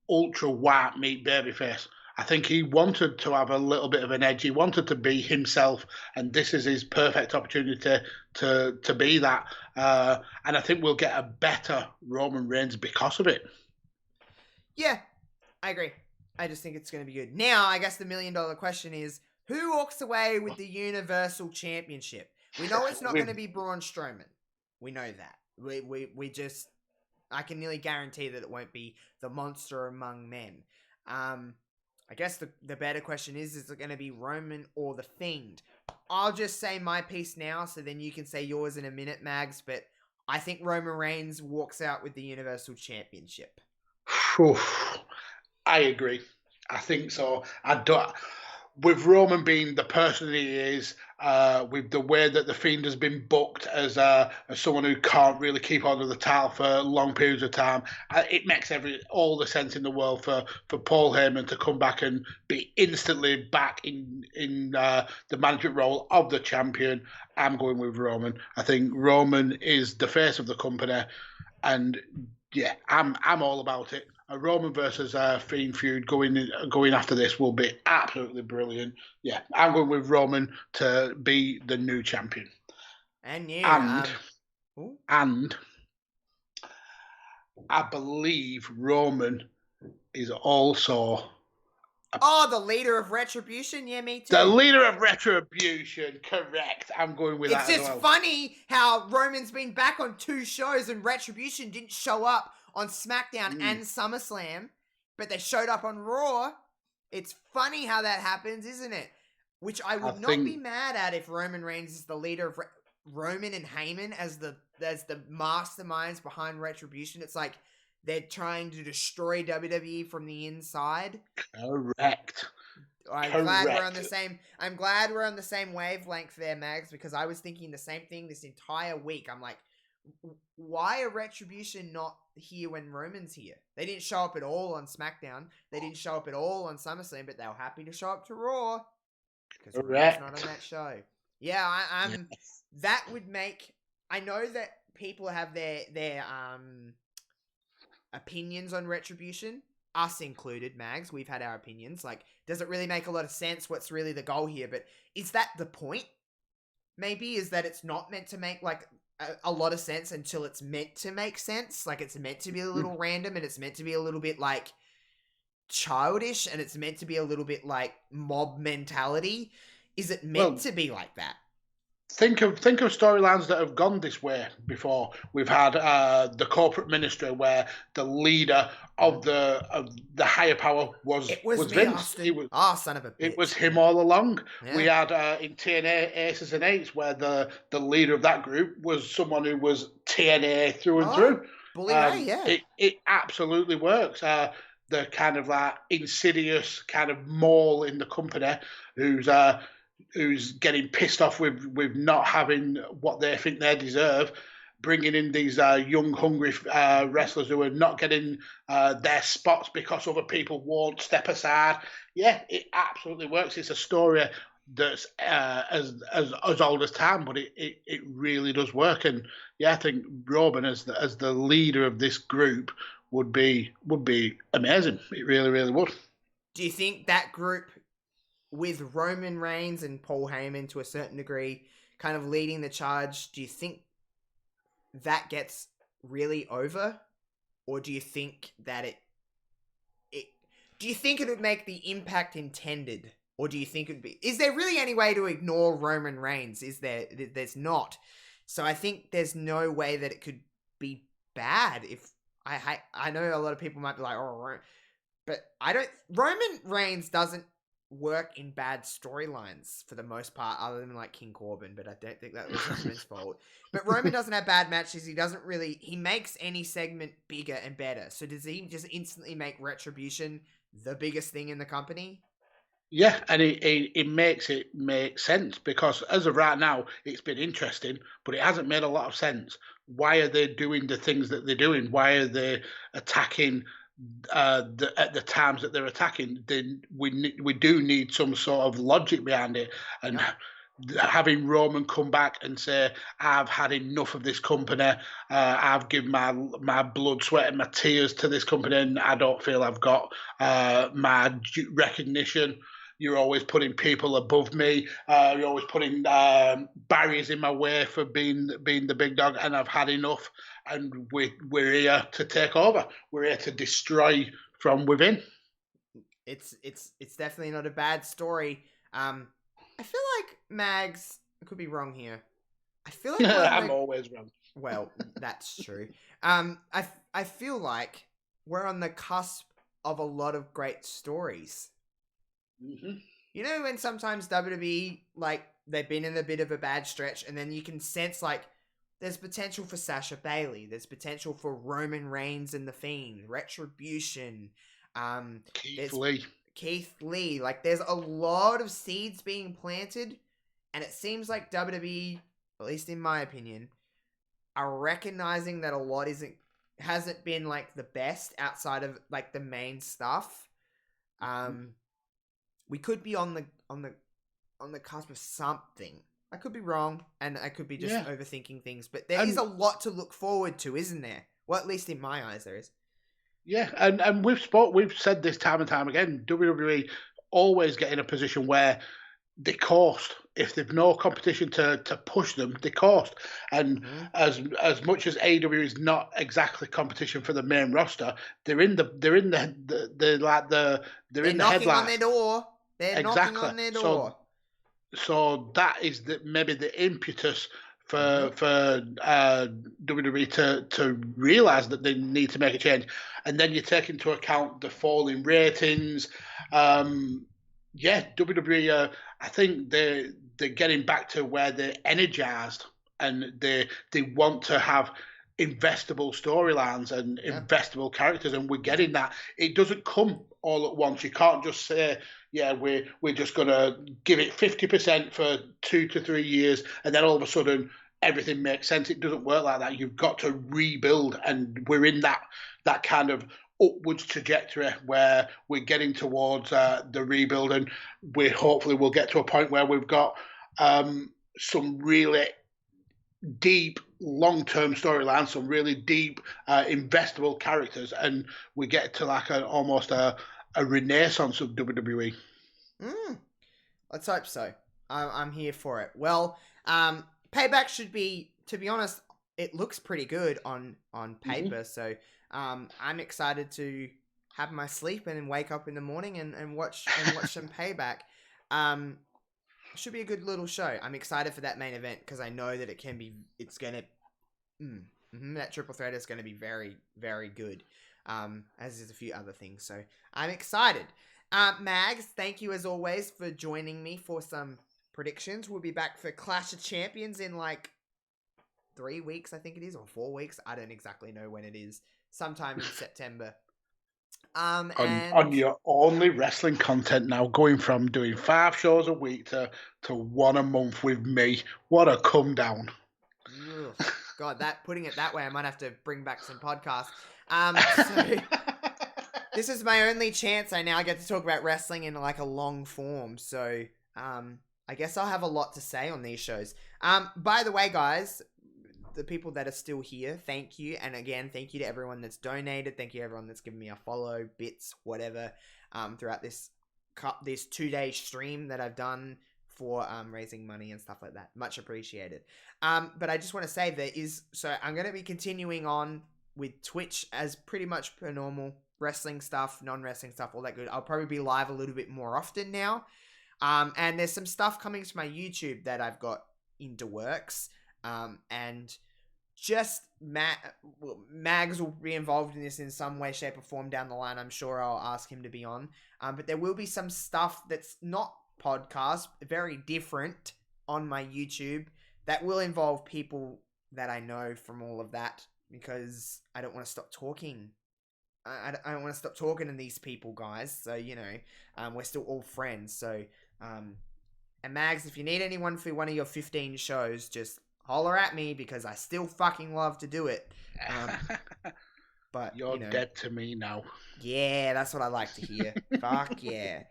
ultra white meat babyface. I think he wanted to have a little bit of an edge. He wanted to be himself, and this is his perfect opportunity to be that. And I think we'll get a better Roman Reigns because of it. Yeah, I agree. I just think it's going to be good. Now, I guess the $1 million question is, who walks away with the Universal Championship? We know it's not going to be Braun Strowman. We know that. We just, I can nearly guarantee that it won't be the monster among men. I guess the better question is it going to be Roman or The Fiend? I'll just say my piece now, so then you can say yours in a minute, Mags, but I think Roman Reigns walks out with the Universal Championship. I agree. I think so. With Roman being the person he is, with the way that The Fiend has been booked as someone who can't really keep on to the title for long periods of time, it makes all the sense in the world for Paul Heyman to come back and be instantly back in the management role of the champion. I'm going with Roman. I think Roman is the face of the company, and yeah, I'm all about it. A Roman versus Fiend feud going after this will be absolutely brilliant. Yeah, I'm going with Roman to be the new champion. And yeah, and I believe Roman is also the leader of Retribution. Yeah, me too. The leader of Retribution, correct. I'm going with that. It's just funny how Roman's been back on 2 shows and Retribution didn't show up on SmackDown and SummerSlam, but they showed up on Raw. It's funny how that happens, isn't it? Which I would not be mad at if Roman Reigns is the leader of Roman and Heyman as the masterminds behind Retribution. It's like they're trying to destroy WWE from the inside. Correct. I'm glad we're on the same wavelength there, Mags, because I was thinking the same thing this entire week. I'm like, why are Retribution not here when Roman's here? They didn't show up at all on SmackDown. They didn't show up at all on SummerSlam, but they were happy to show up to Raw because Roman's not on that show. Yeah, that would make. I know that people have their opinions on Retribution, us included, Mags. We've had our opinions. Like, does it really make a lot of sense? What's really the goal here? But is that the point? Maybe is that it's not meant to make like a lot of sense until it's meant to make sense. Like, it's meant to be a little random and it's meant to be a little bit like childish and it's meant to be a little bit like mob mentality. Is it meant to be like that? Think of storylines that have gone this way before. We've had the corporate ministry where the leader of the higher power was Vince. Austin. Son of a bitch. It was him all along. Yeah. We had in TNA Aces and Eights where the leader of that group was someone who was TNA through and through. Bully Ray, yeah. It absolutely works. The kind of like insidious kind of mole in the company who's getting pissed off with not having what they think they deserve, bringing in these young, hungry wrestlers who are not getting their spots because other people won't step aside. Yeah, it absolutely works. It's a story that's as old as time, but it really does work. And yeah, I think Roman as the leader of this group would be amazing. It really, really would. Do you think that group, with Roman Reigns and Paul Heyman to a certain degree, kind of leading the charge, do you think that gets really over? Or do you think that do you think it would make the impact intended? Or do you think it would be... Is there really any way to ignore Roman Reigns? Is there? There's not. So I think there's no way that it could be bad. If I know a lot of people might be like, oh, but I don't... Roman Reigns doesn't work in bad storylines for the most part, other than like King Corbin, but I don't think that was Roman's fault. But Roman doesn't have bad matches. He makes any segment bigger and better. So does he just instantly make Retribution the biggest thing in the company? Yeah, and it makes it make sense, because as of right now, it's been interesting, but it hasn't made a lot of sense. Why are they doing the things that they're doing? Why are they attacking at the times that they're attacking? We do need some sort of logic behind it. And having Roman come back and say, I've had enough of this company, I've given my blood, sweat and my tears to this company, and I don't feel I've got my recognition. You're always putting people above me. You're always putting barriers in my way for being the big dog, and I've had enough. And we're here to take over. We're here to destroy from within. It's definitely not a bad story. I feel like Mags, I could be wrong here. I feel like I'm always wrong. Well, that's true. I feel like we're on the cusp of a lot of great stories. Mm-hmm. You know, when sometimes WWE, like, they've been in a bit of a bad stretch, and then you can sense, like, there's potential for Sasha Bailey, there's potential for Roman Reigns and The Fiend, Retribution, Keith Lee. Like, there's a lot of seeds being planted, and it seems like WWE, at least in my opinion, are recognizing that a lot hasn't been, like, the best outside of, like, the main stuff. We could be on the cusp of something. I could be wrong, and I could be just overthinking things, but there is a lot to look forward to, isn't there? Well, at least in my eyes, there is. Yeah, and we've said this time and time again. WWE always get in a position where they coast. If they've no competition to push them, they coast. And as much as AEW is not exactly competition for the main roster, they're knocking on their door. They're knocking on their door. So that is maybe the impetus for WWE to realise that they need to make a change. And then you take into account the falling ratings. WWE, I think they're getting back to where they're energised, and they want to have investable storylines and investable characters, and we're getting that. It doesn't come all at once. You can't just say, we're just going to give it 50% for 2 to 3 years, and then all of a sudden everything makes sense. It doesn't work like that. You've got to rebuild, and we're in that kind of upwards trajectory where we're getting towards the rebuild, and we hopefully will get to a point where we've got some really deep long-term storylines, some really deep investable characters, and we get to like almost a renaissance of WWE. Let's hope so. I'm here for it. Well, Payback should be, to be honest, it looks pretty good on paper. So I'm excited to have my sleep and then wake up in the morning and watch some Payback. Should be a good little show. I'm excited for that main event because I know that it's gonna that triple threat is gonna be very, very good. As is a few other things. So I'm excited. Mags, thank you as always for joining me for some predictions. We'll be back for Clash of Champions in like 3 weeks, I think it is, or 4 weeks. I don't exactly know when it is. Sometime in September. On your only wrestling content now, going from doing 5 shows a week to 1 a month with me. What a come down. God, putting it that way, I might have to bring back some podcasts. So this is my only chance I now get to talk about wrestling in like a long form. So I guess I'll have a lot to say on these shows. By the way, guys, the people that are still here, thank you. And again, thank you to everyone that's donated. Thank you to everyone that's given me a follow, bits, whatever, throughout this 2-day stream that I've done for raising money and stuff like that. Much appreciated. But I just want to say so I'm going to be continuing on with Twitch as pretty much per normal. Wrestling stuff, non-wrestling stuff, all that good. I'll probably be live a little bit more often now. And there's some stuff coming to my YouTube that I've got into works. And just Mags will be involved in this in some way, shape, or form down the line. I'm sure I'll ask him to be on. But there will be some stuff that's not podcast, very different on my YouTube that will involve people that I know from all of that because I don't want to stop talking. I don't want to stop talking to these people, guys. So, we're still all friends. So, and Mags, if you need anyone for one of your 15 shows, just holler at me because I still fucking love to do it. But you're dead to me now. Yeah, that's what I like to hear. Fuck yeah.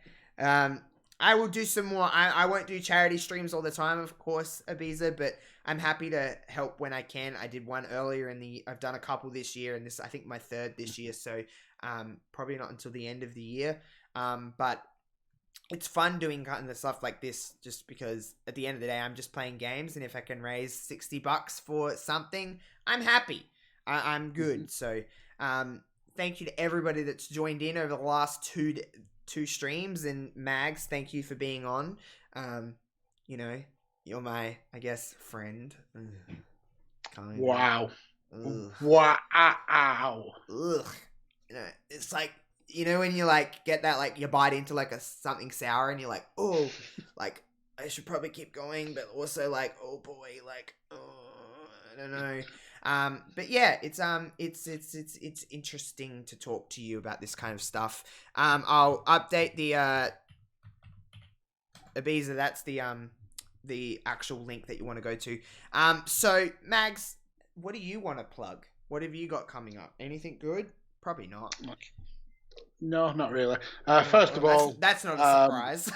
I will do some more. I won't do charity streams all the time, of course, Ibiza, but I'm happy to help when I can. I did one earlier I've done a couple this year, and this, I think, my third this year, so probably not until the end of the year. But it's fun doing kind of stuff like this just because at the end of the day, I'm just playing games, and if I can raise $60 for something, I'm happy. I'm good. So thank you to everybody that's joined in over the last two streams, and Mags, thank you for being on. You're my, I guess, friend. Kind wow. Ugh. Wow. Ugh. It's like, when you like get that, like you bite into like something sour and you're like, oh, like I should probably keep going, but also like, oh boy, like, oh, I don't know. But yeah, it's interesting to talk to you about this kind of stuff. I'll update the Ibiza. That's the actual link that you want to go to. So Mags, what do you want to plug? What have you got coming up? Anything good? Probably not. No, not really. First of all, that's not a surprise.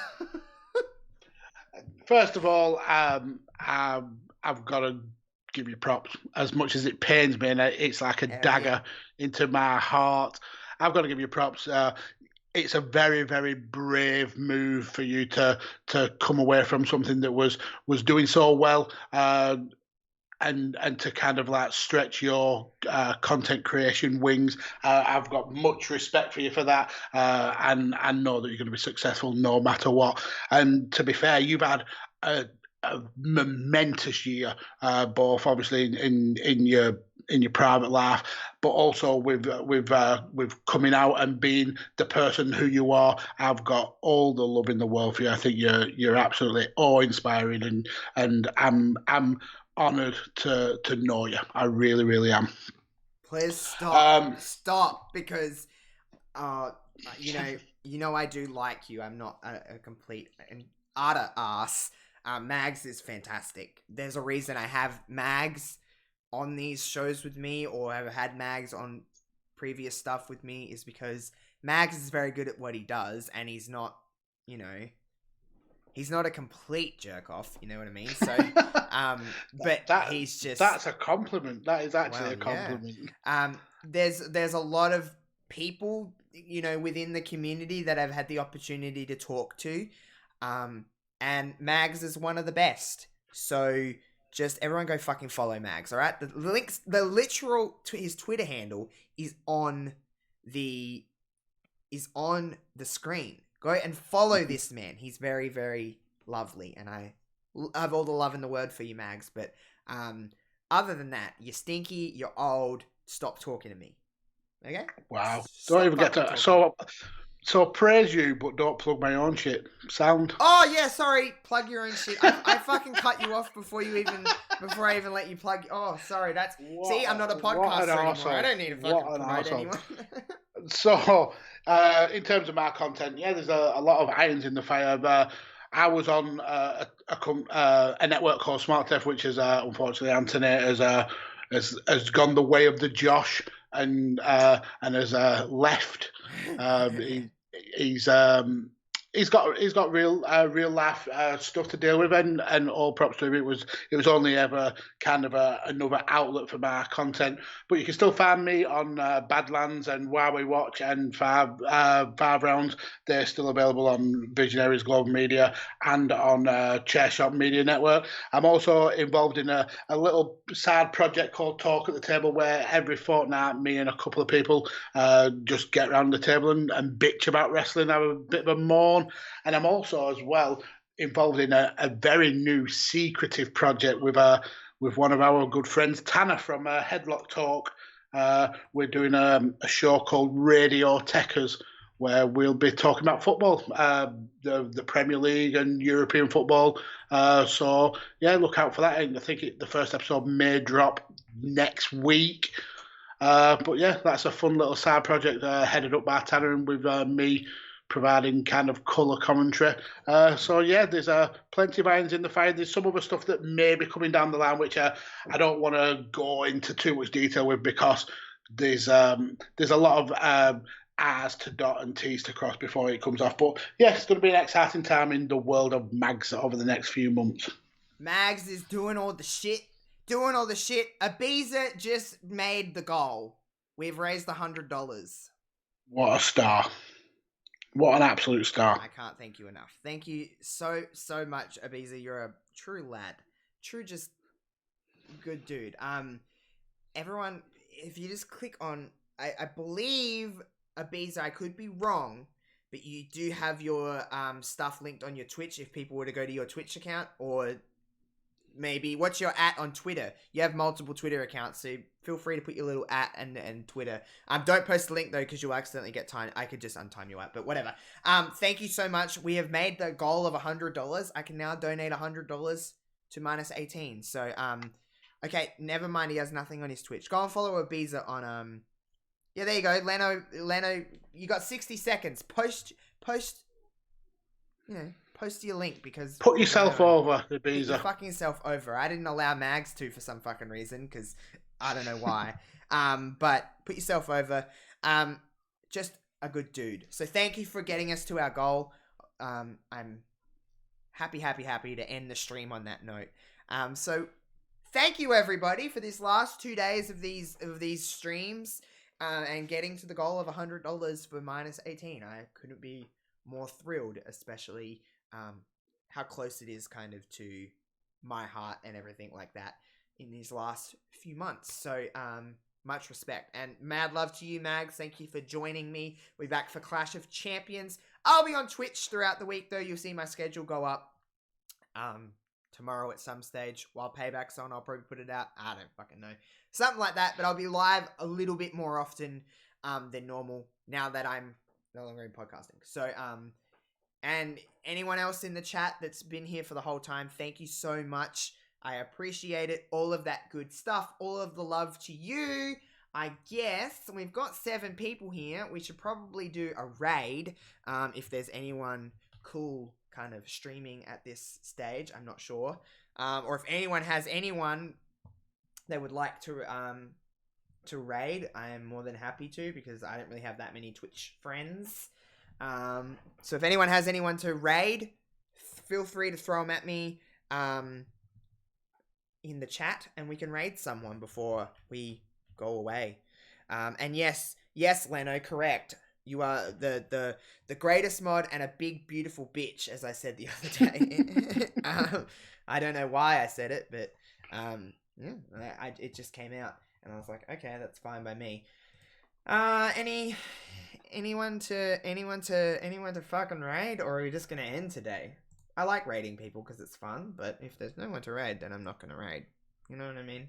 First of all, I've got to give you props. As much as it pains me, and it's like a dagger into my heart, I've got to give you props. It's a very, very brave move for you to come away from something that was doing so well, and to kind of like stretch your content creation wings. I've got much respect for you for that, and I know that you're going to be successful no matter what. And to be fair, you've had a momentous year, both obviously in your private life, but also with coming out and being the person who you are. I've got all the love in the world for you. I think you're absolutely awe-inspiring, and I'm honoured to know you. I really, really am. Please stop, because I do like you. I'm not a complete and utter ass. Mags is fantastic. There's a reason I have Mags on these shows with me, or have had Mags on previous stuff with me, is because Mags is very good at what he does, and he's not, he's not a complete jerk off, you know what I mean? So, but he's just... That's a compliment. That is actually a compliment. Yeah. There's a lot of people, within the community that I've had the opportunity to talk to. And Mags is one of the best. So just everyone go fucking follow Mags, all right? The literal his Twitter handle is on the is on the screen. Go and follow this man. He's very, very lovely, and I have all the love in the world for you, Mags. But other than that, you're stinky, you're old. Stop talking to me. Okay? Wow. Stop Don't even get fucking to talking. so praise you, but don't plug my own shit. Sound? Oh yeah, sorry. Plug your own shit. I fucking cut you off before I even let you plug. Oh, sorry. See, I'm not a podcaster anymore. I don't need to fucking promote anyone. So, in terms of my content, yeah, there's a lot of irons in the fire. I was on a network called Smart Tech, which is unfortunately Anthony has gone the way of the Josh and has left. He's he's got real life stuff to deal with, and all props to him. It was only ever kind of another outlet for my content. But you can still find me on Badlands and While We Watch and Five Rounds. They're still available on Visionaries Global Media and on Chairshot Media Network. I'm also involved in a little side project called Talk at the Table, where every fortnight me and a couple of people just get around the table and bitch about wrestling, have a bit of a moan. And I'm also as well involved in a very new secretive project with one of our good friends, Tanner from Headlock Talk. We're doing a show called Radio Techers, where we'll be talking about football, the Premier League and European football. So yeah, look out for that. And I think the first episode may drop next week. But yeah, that's a fun little side project headed up by Tanner and with me providing kind of colour commentary. So yeah, there's plenty of irons in the fire. There's some other stuff that may be coming down the line, which I don't want to go into too much detail with, because there's a lot of R's to dot and T's to cross before it comes off. But yeah, it's going to be an exciting time in the world of Mags over the next few months. Mags is doing all the shit. Ibiza just made the goal. We've raised $100. What a star. What an absolute star. I can't thank you enough. Thank you so much, Ibiza. You're a true lad. True, just good dude. Everyone, if you just click on, I believe, Ibiza, I could be wrong, but you do have your stuff linked on your Twitch if people were to go to your Twitch account, or maybe what's your @ on Twitter? You have multiple Twitter accounts, so feel free to put your little @ and Twitter. Don't post the link though, because you'll accidentally get timed. I could just untime you out, but whatever. Thank you so much. We have made the goal of $100. I can now donate $100 to -18. So okay, never mind. He has nothing on his Twitch. Go and follow Ibiza on yeah, there you go, Leno. You got 60 seconds. Post. Post your link, because put yourself over, Ibiza. Put your fucking self over. I didn't allow Mags to for some fucking reason, because I don't know why. But put yourself over. Just a good dude. So thank you for getting us to our goal. I'm happy to end the stream on that note. So thank you everybody for this last 2 days of these streams, and getting to the goal of $100 for -18. I couldn't be more thrilled, especially how close it is kind of to my heart and everything like that in these last few months. So much respect and mad love to you, Mags. Thank you for joining me. We're back for Clash of Champions. I'll be on Twitch throughout the week though. You'll see my schedule go up tomorrow at some stage. While Payback's on, I'll probably put it out. I don't fucking know, something like that. But I'll be live a little bit more often than normal now that I'm no longer in podcasting. So and anyone else in the chat that's been here for the whole time, thank you so much. I appreciate it. All of that good stuff. All of the love to you. I guess we've got 7 people here. We should probably do a raid if there's anyone cool kind of streaming at this stage. I'm not sure. Or if anyone has anyone they would like to raid, I am more than happy to, because I don't really have that many Twitch friends. So if anyone has anyone to raid, feel free to throw them at me in the chat, and we can raid someone before we go away. And yes, Leno, correct. You are the greatest mod and a big beautiful bitch, as I said the other day. I don't know why I said it, but it just came out, and I was like, okay, that's fine by me. anyone to fucking raid, or are we just gonna end today? I like raiding people because it's fun, but if there's no one to raid, then I'm not gonna raid. You know what I mean?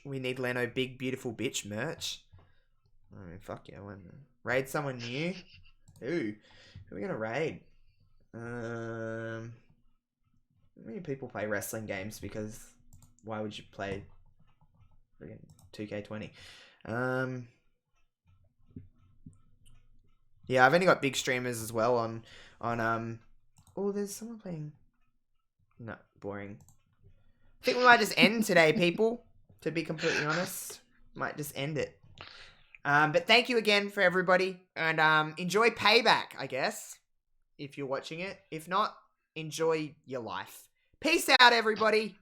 We need Leno big beautiful bitch merch. I mean, fuck yeah, when raid someone new. Who are we gonna raid? How many people play wrestling games? Because why would you play friggin' 2K20? Yeah, I've only got big streamers as well on oh, there's someone playing. No, boring. I think we might just end today, people. To be completely honest, might just end it. But thank you again for everybody, and enjoy Payback, I guess, if you're watching it. If not, enjoy your life. Peace out, everybody.